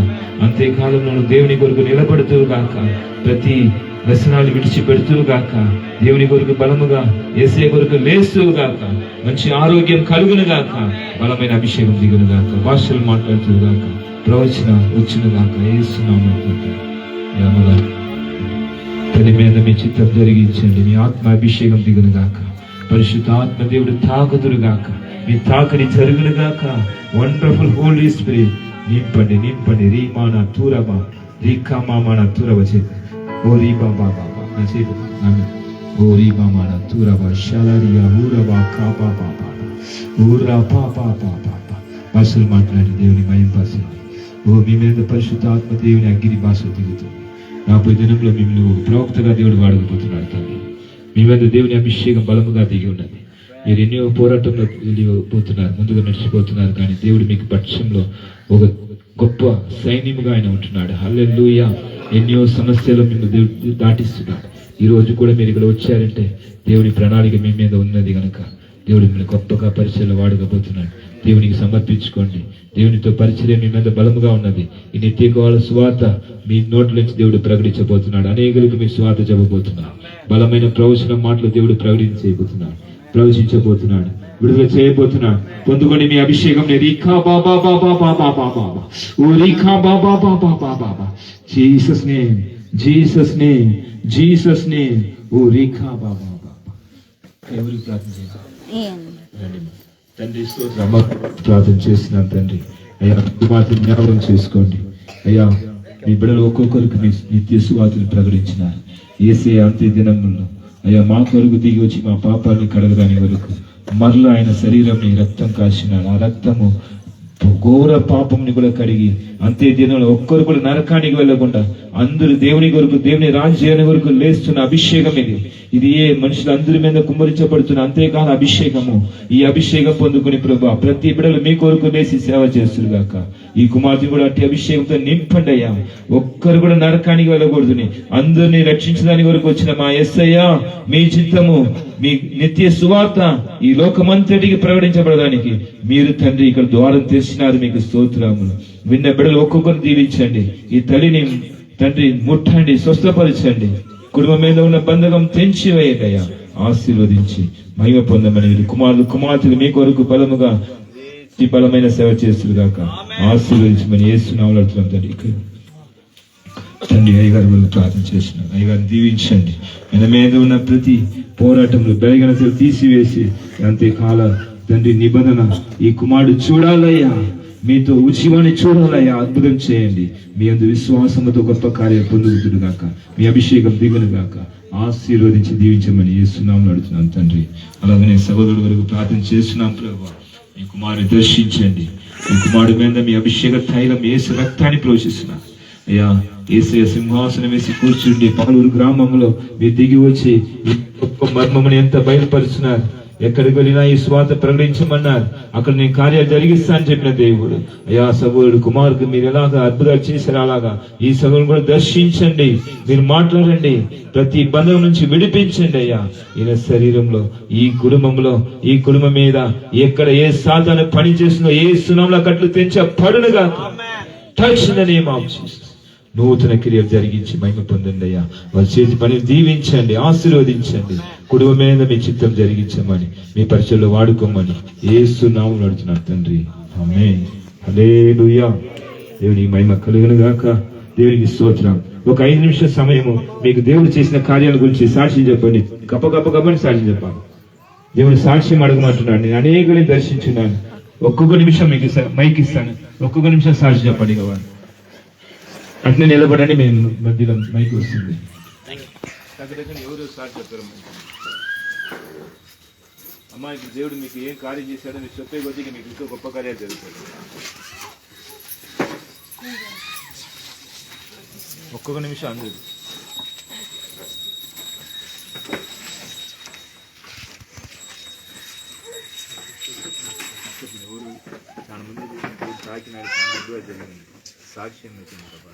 అంతేకాలంలో నువ్వు దేవుని కొరకు నిలబడుతువు గాక, ప్రతి వ్యసనాలు విడిచిపెడుతువు గాక, దేవుని కొరకు బలముగా యేసయ్య కొరకు లేస్తువు గాక, మంచి ఆరోగ్యం కలుగును గాక, బలమైన అభిషేకం దిగును గాక, భాషలు మాట్లాడుతూ గాక, ప్రవచన వచ్చును గాక. యేసునామములో తల్లి మీద మీ చిత్తం జరిగించండి. మీ ఆత్మ అభిషేకం దిగును గాక, పరిశుద్ధ ఆత్మ దేవుడు తాకుదురు గాక, మీ తాకని జరుగును గాక. వండర్ఫుల్ హోలీ స్పిరిట్ నింపండి నింపండి. రీమానా తూరబా రీకామానా తూరవ చేతి ఓ రీబా బాబా నా చేతి ఓ రీబా మానా తూరబా షలరియా ఊరబా కాపా బాబా ఊరా పాపా పాపా భాషలు మాట్లాడి దేవుని మయం భాషలు. ఓ మీ మీద పరిశుద్ధ ఆత్మ దేవుని అగ్ని భాష దిగుతుంది. రాబోయే దినంలో మిమ్మల్ని ఒక ప్రవక్తగా దేవుడు వాడకపోతున్నాడు తల్లి. మీ మీద దేవుని అభిషేకం బలముగా దిగి ఉన్నది. మీరు ఎన్నో పోరాటంలో వెళ్ళిపోతున్నారు, ముందుగా నడిచిపోతున్నారు, కానీ దేవుడు మీకు పక్షంలో ఒక గొప్ప సైన్యముగా ఆయన ఉంటున్నాడు. హల్లెలూయా. ఎన్నో సమస్యలు మిమ్మల్ని దేవుడు దాటిస్తున్నాడు. ఈ రోజు కూడా మీరు ఇక్కడ వచ్చారంటే దేవుని ప్రణాళిక మీ మీద ఉన్నది కనుక దేవుడు మిమ్మల్ని గొప్పగా పరిచయలో వాడకపోతున్నాడు. దేవునికి సమర్పించుకోండి. దేవునితో పరిచయం మీ మీద బలముగా ఉన్నది. ఈ నిత్యకాల స్వార్థ మీ నోట్ల నుంచి దేవుడు ప్రకటించబోతున్నాడు. అనేకులకు మీ స్వార్థ చెప్పబోతున్నాడు. బలమైన ప్రవచన మాటలు దేవుడు ప్రవచించబోతున్నాడు, విడుదల చేయబోతున్నాడు. పొందుకొని మీ అభిషేకం Jesus name Jesus name Jesus name ఓ రీఖా బాబా బాబా. ఎవరు ప్రార్థన చేయాలి? తండ్రి స్తోత్రం ప్రార్థన చేస్తున్నాను తండ్రి. అయ్యా కుమార్తె జ్ఞాపకం చేసుకోండి అయ్యా. మీ బిడ్డలు ఒక్కొక్కరికి మీ నిత్య సువార్తను ప్రకటించినారు. యేసయ్య అంత్య దినంలో అయ్యా మా కొరకు దిగి వచ్చి మా పాపాన్ని కడగదాని వరకు మరలా ఆయన శరీరం రక్తం కాసినాడు. ఆ రక్తము ఘోర పాపంని కూడా కడిగి అంతే దినంలో ఒక్కరు కూడా నరకానికి వెళ్ళకుండా అందరూ దేవుని కొరకు దేవుని రాజ్యాన్ని కొరకు లేస్తున్న అభిషేకం ఇది ఏ మనుషులందరి మీద కుమ్మరించబడుతున్న అంతేకాల అభిషేకము. ఈ అభిషేకం పొందుకుని ప్రభా ప్రతి బిడ్డలు మీ కొరకు లేచి సేవ చేస్తురుగాక. ఈ కుమార్తె కూడా అట్టి అభిషేకంతో నింపండి అయ్యా. ఒక్కరు కూడా నరకానికి వెళ్ళకూడదుని అందరినీ రక్షించడానికి వరకు వచ్చిన మా యేసయ్య మీ చిత్తము మీ నిత్య సువార్త ఈ లోకమంతటికి ప్రకటించబడడానికి మీరు తండ్రి ఇక్కడ ద్వారం తెచ్చినారు. మీకు స్తోత్రములు. విన్న బిడ్డలు ఒక్కొక్కరు దీవించండి. ఈ తల్లిని తండ్రి ముట్టండి, స్వస్థపరచండి. కుటుంబం మీద ఉన్న బంధకం తెంచి వేయండి అయ్యా. ఆశీర్వదించి మహిమ పొందమని కుమారులు కుమార్తెలు మీ కొరకు బలముగా ఈ బలమైన సేవ చేస్తుగాక. ఆశీర్వదించమని యేసునామములో అడుగుతున్నాం తండ్రి. తండ్రి అయ్యగారు ప్రార్థన చేసినారు. అయ్యగారిని దీవించండి. ఆయన మీద ఉన్న ప్రతి పోరాటంలో బలహీనతలు తీసివేసి అంతేకాల తండ్రి నిబంధన ఈ కుమారుడు చూడాలయ్యా, మీతో ఉచివాన్ని చూడాలయ్యా. అద్భుతం చేయండి. మీ అందు విశ్వాసంతో గొప్ప కార్యం పొందుతుడు గాక. మీ అభిషేకం దిగును గాక. ఆశీర్వదించి దీవించమని యేసునామములో అడుగుతున్నాను తండ్రి. అలాగనే సహోదరుడు వరకు ప్రార్థన చేస్తున్నాం ప్రభువా. మీ కుమారుని దర్శించండి. మీ కుమారుడి మీద మీ అభిషేక తైలం యేసు రక్తాన్ని ప్రవేశిస్తున్నారు అయ్యా. యేసయ్య సింహాసనం వేసి కూర్చుండి పాలూరు గ్రామంలో మీరు దిగి వచ్చి గొప్ప మర్మముని ఎంత బయలుపరుస్తున్నారు. ఎక్కడికి వెళ్ళినా ఈ స్వార్థ ప్రకటించమన్నారు, అక్కడ నేను కార్యాలు జరిగిస్తా అని చెప్పిన దేవుడు. అయ్యా సభ్యుడు కుమారుకు మీరు ఎలాగా అద్భుతాలు చేశారు, అలాగా ఈ సభను కూడా దర్శించండి, మీరు మాట్లాడండి, ప్రతి బంధం నుంచి విడిపించండి అయ్యా. ఈయన శరీరంలో, ఈ కుటుంబంలో, ఈ కుటుంబం మీద ఎక్కడ ఏ సాతాను పని చేస్తుందో ఏ సునాంలో కట్లు తెంచబడునుగా. Touch in the name of Jesus. నూతన క్రియ జరిగించి మహిమ పొందండి అయ్యా. వారి చేతి పని దీవించండి, ఆశీర్వదించండి, కుటుంబం మీద మీ చిత్తం జరిగించమని, మీ పరిచయంలో వాడుకోమని యేసు నామములో అడుగుతున్నాను తండ్రి, ఆమేన్. హల్లెలూయా. దేవునికి మహిమ కలుగును గాక. దేవునికి స్తోత్రం. ఒక 5 నిమిషాల సమయము మీకు దేవుడు చేసిన కార్యాల గురించి సాక్ష్యం చెప్పండి. గప్పని సాక్ష్యం చెప్పాలి. దేవుడు సాక్ష్యం అడగమంటున్నాడు. నేను అనేకుల్ని దర్శించున్నాను. ఒక్కొక్క నిమిషం మీకు మైక్ ఇస్తాను, ఒక్కొక్క నిమిషం సాక్షి చెప్పండి. కావాలి అట్నే నిలబడండి, మేము మధ్యలో మైక్ వస్తుంది. ఎవరు సాక్షి చెప్తారు? అమ్మా, ఇప్పుడు దేవుడు మీకు ఏం కార్యం చేశాడో మీరు చెప్పే కొద్దిగా మీకు ఇంకా గొప్ప కార్యాలు జరుగుతాయి. ఒక్కొక్క నిమిషం అందరూ చాలా మంది తాకినాడు, చాలా అద్భుతాలు జరిగింది. సాక్ష్యం వచ్చింది ప్రభా.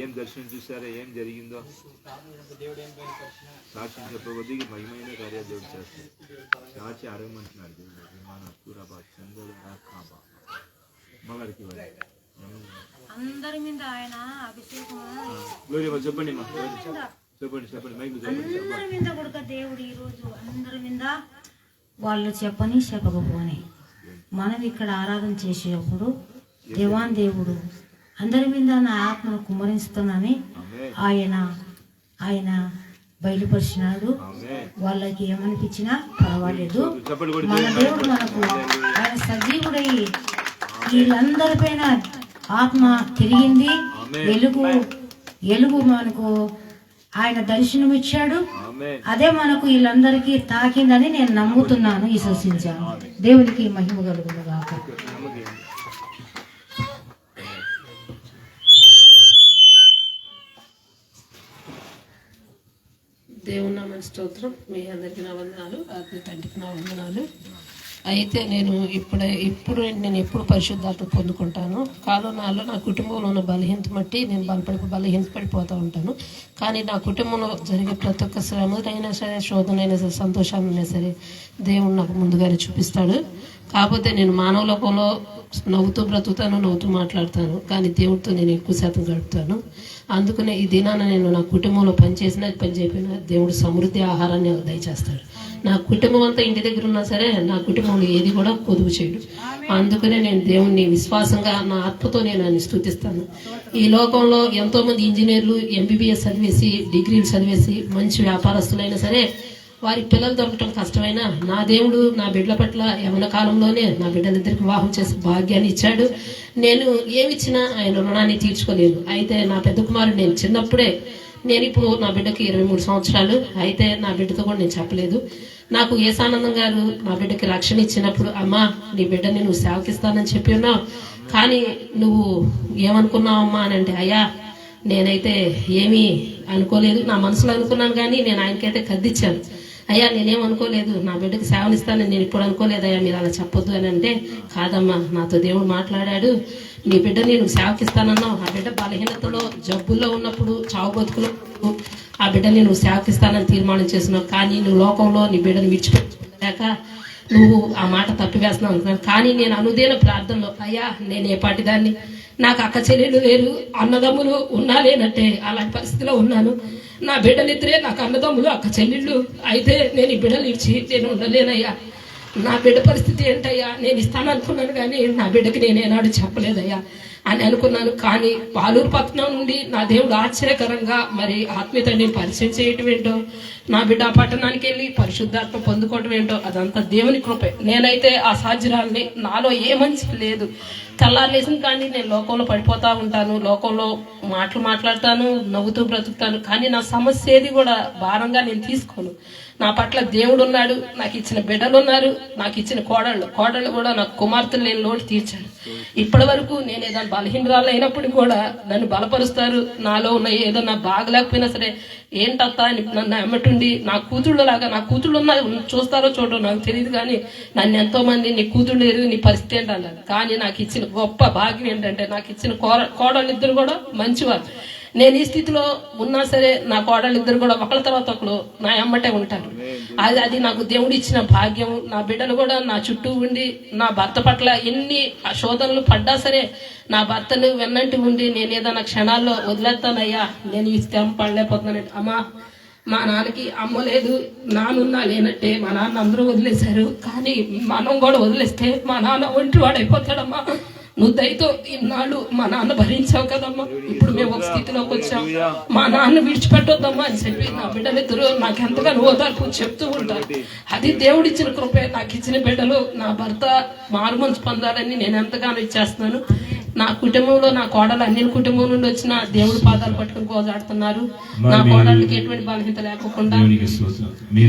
ఏం దర్శనం చూసారా, ఏం జరిగిందో సాక్ష్యం చెప్పబోద్ది మహిమైన కార్యాలు దేవుడు చేస్తారు. సాక్షి అడగమంటున్నాడు దేవుడు. అందరి మీద ఆయన అభిషేకం చెప్పండి అందరి మీద కూడా దేవుడు ఈరోజు అందరి మీద వాళ్ళు చెప్పని చెప్పకపోని మనం ఇక్కడ ఆరాధన చేసేటప్పుడు దేవాన్ దేవుడు అందరి మీద నా ఆత్మను కుమ్మరిస్తున్నానని ఆయన బయలుపరిచినాడు. వాళ్ళకి ఏమనిపించినా పర్వాలేదు, మన దేవుడు మనకు ఆయన సజీవుడై వీళ్ళందరిపైన ఆత్మ తిరిగింది, వెలుగు మనకు ఆయన దర్శనం ఇచ్చాడు. అదే మనకు వీళ్ళందరికీ తాకిందని నేను నమ్ముతున్నాను, విశ్వసించాను. దేవునికి మహిమ కలుగును గాక. దేవుని నామ స్తోత్రం. మీ అందరికీ నా వందనాలు, ఆత్మ తండ్రికి నా వందనాలు. అయితే నేను నేను ఎప్పుడు పరిశుద్ధాత్మ పొందుకుంటాను. నాలో నా కుటుంబంలో ఉన్న బలహీనత బట్టి నేను బలహీనపడిపోతూ ఉంటాను. కానీ నా కుటుంబంలో జరిగే ప్రతి ఒక్క శ్రమనైనా సరే, శోధనైనా సరే, సంతోషాలైనా సరే దేవుడు నాకు ముందుగానే చూపిస్తాడు. కాకపోతే నేను మానవ లోకంలో నవ్వుతూ బ్రతుకుతాను, నవ్వుతూ మాట్లాడతాను, కానీ దేవుడితో నేను ఎక్కువ శాతం గడుపుతాను. అందుకనే ఈ దినాన నేను నా కుటుంబంలో పని చేయకపోయినా దేవుడు సమృద్ధి ఆహారాన్ని దయచేస్తాడు. నా కుటుంబం అంతా ఇంటి దగ్గర ఉన్నా సరే నా కుటుంబంలో ఏది కూడా పొదుపు చేయడు. అందుకనే నేను దేవుణ్ణి విశ్వాసంగా నా ఆత్మతో నేను ఆయన స్తుతిస్తాను. ఈ లోకంలో ఎంతో మంది ఇంజనీర్లు MBBS చదివేసి, డిగ్రీలు చదివేసి మంచి వ్యాపారస్తులైనా సరే వారి పిల్లలు దొరకటం కష్టమైనా నా దేవుడు నా బిడ్డల పట్ల యవన కాలంలోనే నా బిడ్డలిద్దరికి వివాహం చేసి భాగ్యాన్ని ఇచ్చాడు. నేను ఏమిచ్చినా ఆయన రుణాన్ని తీర్చుకోలేను. అయితే నా పెద్ద కుమారుడు నేను చిన్నప్పుడే, నేను ఇప్పుడు నా బిడ్డకి 23 సంవత్సరాలు, అయితే నా బిడ్డతో కూడా నేను చెప్పలేదు. నాకు ఏసానందం గారు నా బిడ్డకి రక్షణ ఇచ్చినప్పుడు, అమ్మా నీ బిడ్డని నువ్వు సేవకిస్తానని చెప్పి ఉన్నావు, కానీ నువ్వు ఏమనుకున్నావమ్మా అని అంటే, అయ్యా నేనైతే ఏమీ అనుకోలేదు, నా మనసులో అనుకున్నాను, కానీ నేను ఆయనకైతే కద్దిచ్చాను. అయ్యా నేనేమనుకోలేదు, నా బిడ్డకి సేవనిస్తానని నేను ఇప్పుడు అనుకోలేదు అయ్యా, మీరు అలా చెప్పొద్దు అని అంటే, కాదమ్మా నాతో దేవుడు మాట్లాడాడు, నీ బిడ్డ నేను సేవకిస్తానన్నావు, ఆ బిడ్డ బలహీనతలో జబ్బుల్లో ఉన్నప్పుడు, చావు బతుకులో ఆ బిడ్డని నువ్వు సేవకిస్తానని తీర్మానం చేస్తున్నావు, కానీ నువ్వు లోకంలో నీ బిడ్డను విడిచిపెట్టలేక నువ్వు ఆ మాట తప్పివేస్తున్నావు అనుకున్నాను. కానీ నేను అనుదిన ప్రార్థనలో, అయ్యా నేను ఏ పాటి దాన్ని, నాకు అక్క చెల్లెలు లేరు, అన్నదమ్ములు ఉన్నా లేనట్టే అలాంటి పరిస్థితిలో ఉన్నాను. నా బిడ్డలిద్దరే నాకు అన్నదమ్ములు, అక్క చెల్లెళ్ళు, అయితే నేను ఈ బిడ్డలు ఇచ్చి నేను ఉండలేనయ్యా. నా బిడ్డ పరిస్థితి ఏంటయ్యా, నేను ఇస్తాననుకున్నాను కానీ నా బిడ్డకి నేనేనాడు చెప్పలేదయ్యా అని అనుకున్నాను. కానీ పాలూరు పట్టణం నుండి నా దేవుడు ఆశ్చర్యకరంగా మరి ఆత్మీయతని పరిచయం చేయటం ఏంటో, నా బిడ్డ ఆ పట్టణానికి వెళ్ళి పరిశుద్ధాత్మ పొందుకోవటం ఏంటో అదంతా దేవుని కృపే. నేనైతే ఆ సాధ్యురాల్ని, నాలో ఏ మంచి లేదు. తెల్లారులేసిన కానీ నేను లోకంలో పడిపోతా ఉంటాను, లోకంలో మాట్లాడతాను, నవ్వుతూ బ్రతుకుతాను, కానీ నా సమస్య ఏది కూడా భారంగా నేను తీసుకోను. నా పట్ల దేవుడు ఉన్నాడు, నాకు ఇచ్చిన బిడ్డలు ఉన్నారు, నాకు ఇచ్చిన కోడళ్ళు కూడా నాకు కుమార్తెలు లేని లోటు తీర్చాడు. ఇప్పటి వరకు నేను ఏదైనా బలహీనరాలు అయినప్పుడు కూడా నన్ను బలపరుస్తారు. నాలో ఉన్న ఏదన్నా బాగలేకపోయినా సరే ఏంటత్తా అని నన్ను ఎమ్మటుండి నా కూతుళ్ళు ఉన్న చూస్తారో చూడరో నాకు తెలియదు, కానీ నన్ను ఎంతో మంది నీ కూతుళ్ళు లేరు, నీ పరిస్థితి ఏంటన్నారు. కానీ నాకు ఇచ్చిన గొప్ప భాగ్యం ఏంటంటే నాకు ఇచ్చిన కోడళ్ళు ఇద్దరు కూడా మంచివారు. నేను ఈ స్థితిలో ఉన్నా సరే నా కోడళ్ళు ఇద్దరు కూడా ఒకళ్ళ తర్వాత ఒకరు నా ఎమ్మటే ఉంటారు. అది నాకు దేవుడు ఇచ్చిన భాగ్యం. నా బిడ్డలు కూడా నా చుట్టూ ఉండి నా భర్త పట్ల ఎన్ని శోధనలు పడ్డా సరే నా భర్తను వెన్నంటి ఉండి నేను ఏదైనా క్షణాల్లో వదిలేస్తానయ్యా, నేను ఈ స్థితి పడలేకపోతున్నాను, అమ్మా మా నాన్నకి అమ్మ లేదు, నాన్నున్నా లేనట్టే, మా నాన్న అందరూ వదిలేశారు, కానీ మనం కూడా వదిలేస్తే మా నాన్న ఒంటి వాడైపోతాడమ్మా, నువ్వు దయతో ఇన్నాళ్ళు మా నాన్న భరించావు కదమ్మా, ఇప్పుడు మేము ఒక స్థితిలోకి వచ్చాం, మా నాన్న విడిచిపెట్టొద్దమ్మా అని చెప్పి నా బిడ్డలిద్దరూ నాకు ఎంతగానో ఓదార్పు చెప్తూ ఉంటారు. అది దేవుడిచ్చిన కృపే. నాకు ఇచ్చిన బిడ్డలు నా భర్త మారుమనసు పొందాలని నేను ఎంతగానో ఇచ్చేస్తున్నాను. నా కుటుంబంలో నా కోడలు అన్ని కుటుంబం నుండి వచ్చిన దేవుడి పాదాలు పట్టుకుని గోజాడుతున్నారు. నా కోడళ్ళకి ఎటువంటి బలహీనత లేకుండా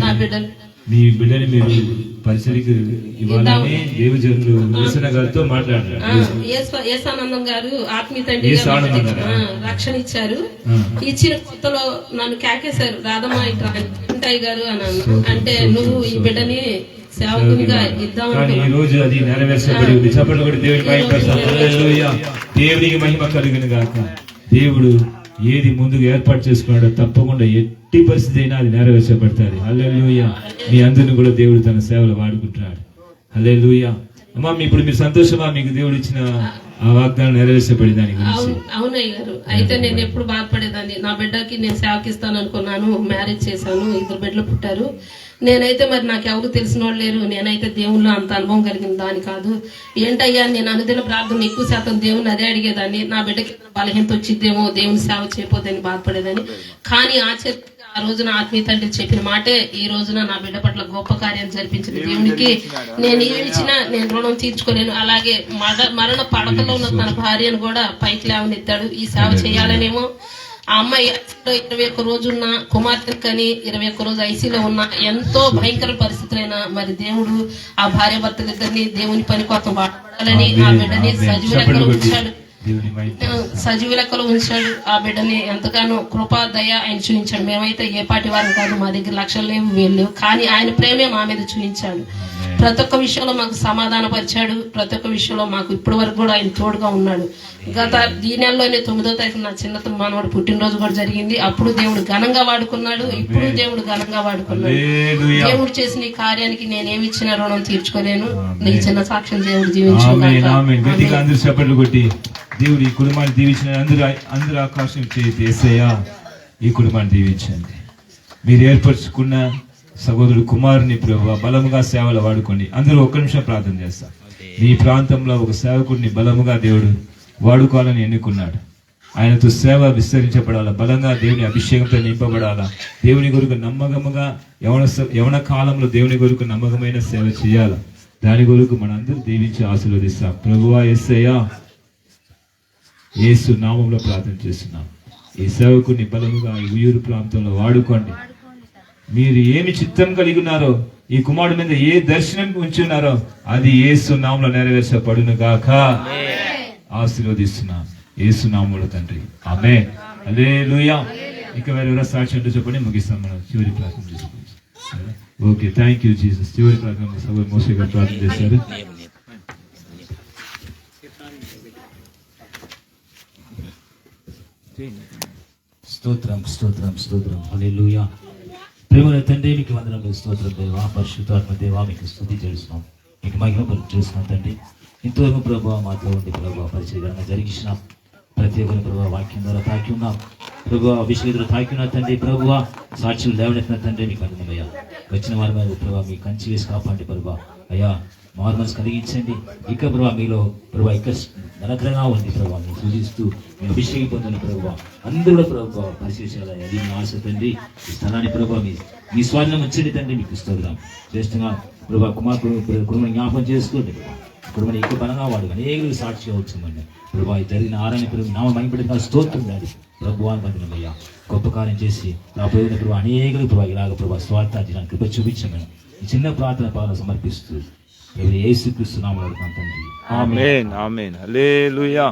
నా బిడ్డలు మీ బిడ్డని మీరు పరిసరికి ఇవ్వాలని దేవజనులు వేసన గారితో మాట్లాడారు. ఏసానందం గారు ఆత్మీయ తండ్రి రక్షణ ఇచ్చారు. ఇచ్చిన కొత్తలో నన్ను కేకేశారు, రాధమ్మ ఉంటాయి గారు అని అంటే నువ్వు ఈ బిడ్డని సేవకునిగా ఇద్దామని. ఈ రోజు అది నెరవేర్చబడి ఉంది. చెప్పండి కూడా దేవుని దేవునికి మహిమ కలుగును గాక. దేవుడు ఏది ముందుకు ఏర్పాటు చేసుకున్నాడో తప్పకుండా ఎట్టి పరిస్థితి అయినా అది నెరవేర్చబడతాది. హల్లెలూయా. మీ అందరిని కూడా దేవుడు తన సేవలు వాడుకుంటున్నాడు. హల్లెలూయా. అమ్మా ఇప్పుడు మీరు సంతోషమా? మీకు దేవుడు ఇచ్చిన ఆ వాగ్దానం నెరవేర్చబడి దాని గురించి? అవునయ్య గారు. అయితే నేను ఎప్పుడు బాధపడేదాన్ని, నా బిడ్డకి నేను సేవకిస్తాను అనుకున్నాను, మ్యారేజ్ చేశాను, 2 బిడ్డలు పుట్టారు. నేనైతే మరి నాకు ఎవరు తెలిసిన వాళ్ళు లేరు, నేనైతే దేవుళ్ళు అంత అనుభవం కలిగిన దాని కాదు. ఏంటయ్యా నేను అనుదిన ప్రార్థన ఎక్కువ శాతం దేవుని అదే అడిగేదాన్ని, నా బిడ్డకి బలహీనత వచ్చిద్దేమో, దేవుని సేవ చేయపోదని బాధపడేదాన్ని. కానీ ఆ రోజున ఆత్మీయ తండ్రి చెప్పిన మాటే ఈ రోజున నా బిడ్డ పట్ల గొప్ప కార్యం జరిపించిన దేవునికి నేను ఏమిచ్చినా నేను రుణం తీర్చుకోలేను. అలాగే మరణ పడకలో ఉన్న తన భార్యను కూడా పైకి లేవనెత్తాడు. ఈ సేవ చేయాలనేమో ఆ అమ్మాయి 21 రోజు ఉన్న కుమార్తె కని 21 రోజు ఐసీలో ఉన్న ఎంతో భయంకర పరిస్థితులైనా మరి దేవుడు ఆ భార్య భర్తలిద్దరిని దేవుని పని కోసం వాడాలని ఆ బిడ్డని సజీవ లెక్కలో ఉంచాడు. ఆ బిడ్డని ఎంతగానో కృపా దయ ఆయన చూపించాడు. మేమైతే ఏ పాటి వారం కాదు, మా దగ్గర లక్షలు లేవు, వేలు లేవు, కానీ ఆయన ప్రేమే మా మీద చూపించాడు. ప్రతి ఒక్క విషయంలో మాకు సమాధాన పరిచాడు. ప్రతి ఒక్క విషయంలో మాకు ఇప్పటి వరకు కూడా ఆయన తోడుగా ఉన్నాడు. గత ఈ నెలలోనే 9వ తారీఖు నా చిన్న మనవాడు పుట్టినరోజు కూడా జరిగింది. అప్పుడు దేవుడు ఘనంగా వాడుకున్నాడు, ఇప్పుడు దేవుడు ఘనంగా వాడుకున్నాడు. దేవుడు చేసిన ఈ కార్యానికి నేనేమి ఇచ్చిన రుణం తీర్చుకోలేను. నీ చిన్న సాక్ష్యం దేవుడు జీవించాడు. దేవుడు ఈ కుటుంబాన్ని దీవించిన అందరూ ఆకాశం చేసేయా ఈ కుటుంబాన్ని దీవించండి. మీరు ఏర్పరచుకున్న సహోదరుడు కుమారుని ప్రభువా బలముగా సేవలు వాడుకోండి. అందరూ 1 నిమిషం ప్రార్థన చేస్తాం. మీ ప్రాంతంలో ఒక సేవకుడిని బలముగా దేవుడు వాడుకోవాలని ఎన్నుకున్నాడు. ఆయనతో సేవ విస్తరించబడాలా, బలంగా దేవుని అభిషేకంతో నింపబడాలా, దేవుని కొరకు నమ్మకముగా యవన కాలంలో దేవుని కొరకు నమ్మకమైన సేవ చేయాలా. దాని కొరకు మనందరూ దీవించి ఆశీర్వదిస్తాం. ప్రభువా యేసయ్యా, యేసు నామంలో ప్రార్థన చేస్తున్నాం. ఈ సేవకుని బలముగా ఈ ఉయ్యూరు ప్రాంతంలో వాడుకోండి. మీరు ఏమి చిత్తం కలిగి ఉన్నారో, ఈ కుమారుడు మీద ఏ దర్శనం ఉంచున్నారో అది యేసు నామంలో నెరవేర్చబడును గాక. ఆశీర్వదిస్తున్నాం యేసు నామములో తండ్రి. ఆమేన్. హల్లెలూయా. ఇక వేరే సాక్షి అంటే చెప్పండి, ముగిస్తాం. మనం చివరి ప్రార్థన చేసుకుంటాం. Okay, thank you Jesus. చివరి ప్రార్థన సభ మోసే గారు ప్రార్థన చేశారు. స్తోత్రం స్తోత్రం స్తోత్రం. హల్లెలూయా. ప్రేమల తండ్రి మీకు వందనములు, స్తోత్రం దేవా. పరిశుద్ధాత్మ దేవా మీకు స్తుతి చేస్తున్నాం, మీకు మహిమ చేస్తున్నాం తండ్రి. ఇంతవరకు ప్రభావ మాతో ఉండి ప్రభావ పరిచయంగా జరిగించిన ప్రతి ఒక్కరి ప్రభావ వాక్యం ద్వారా తాకి ఉన్నాం ప్రభావ, అభిషేకులు తాకి ఉన్న తండ్రి. ప్రభువ సాక్షులు లేవనెత్తిన తండ్రి మీకు వందనమయ్యా. వచ్చిన వారి మీద ప్రభావ మీ కంచి వేసి కాపాడండి ప్రభావ. అయ్యా మారు మనసు కలిగించండి. ఇక ప్రభావ మీలో ప్రభావ ఇక నరకరంగా ఉంది ప్రభావ, మీరు సూచిస్తూ మీ అభిషేకం పొందిన ప్రభావ అందరూ కూడా ప్రభావ పరిశీలించాలి. అది మీ ఆశ తండ్రి. ఈ స్థలాన్ని ప్రభావ మీ స్వాధీనం వచ్చండి తండ్రి. మీకు స్తోత్రం. శ్రేష్టంగా ప్రభావ కుటుంబం జ్ఞాపకం చేసుకోండి. కుటుంబాన్ని ఎక్కువ బలంగా వాడు అనేక సాక్షిగా వచ్చామండి ప్రభావ. జరిగిన ఆరాన్ని ప్రభావ నామ మైపడిన స్తోత్రం డాడీ. ప్రభువాన్ని వందనమయ్యా. గొప్ప కార్యం చేసి నా పేరున ప్రభు అనేకులు ప్రభు ఇలాగ ప్రభు స్వార్థాన్ని కృప చూపించమని ఈ చిన్న ప్రార్థన పాలన సమర్పిస్తూ ఎవరు యేసుక్రీస్తు నామములో అడుగుతాను తండ్రి. ఆమేన్ ఆమేన్ హల్లెలూయా.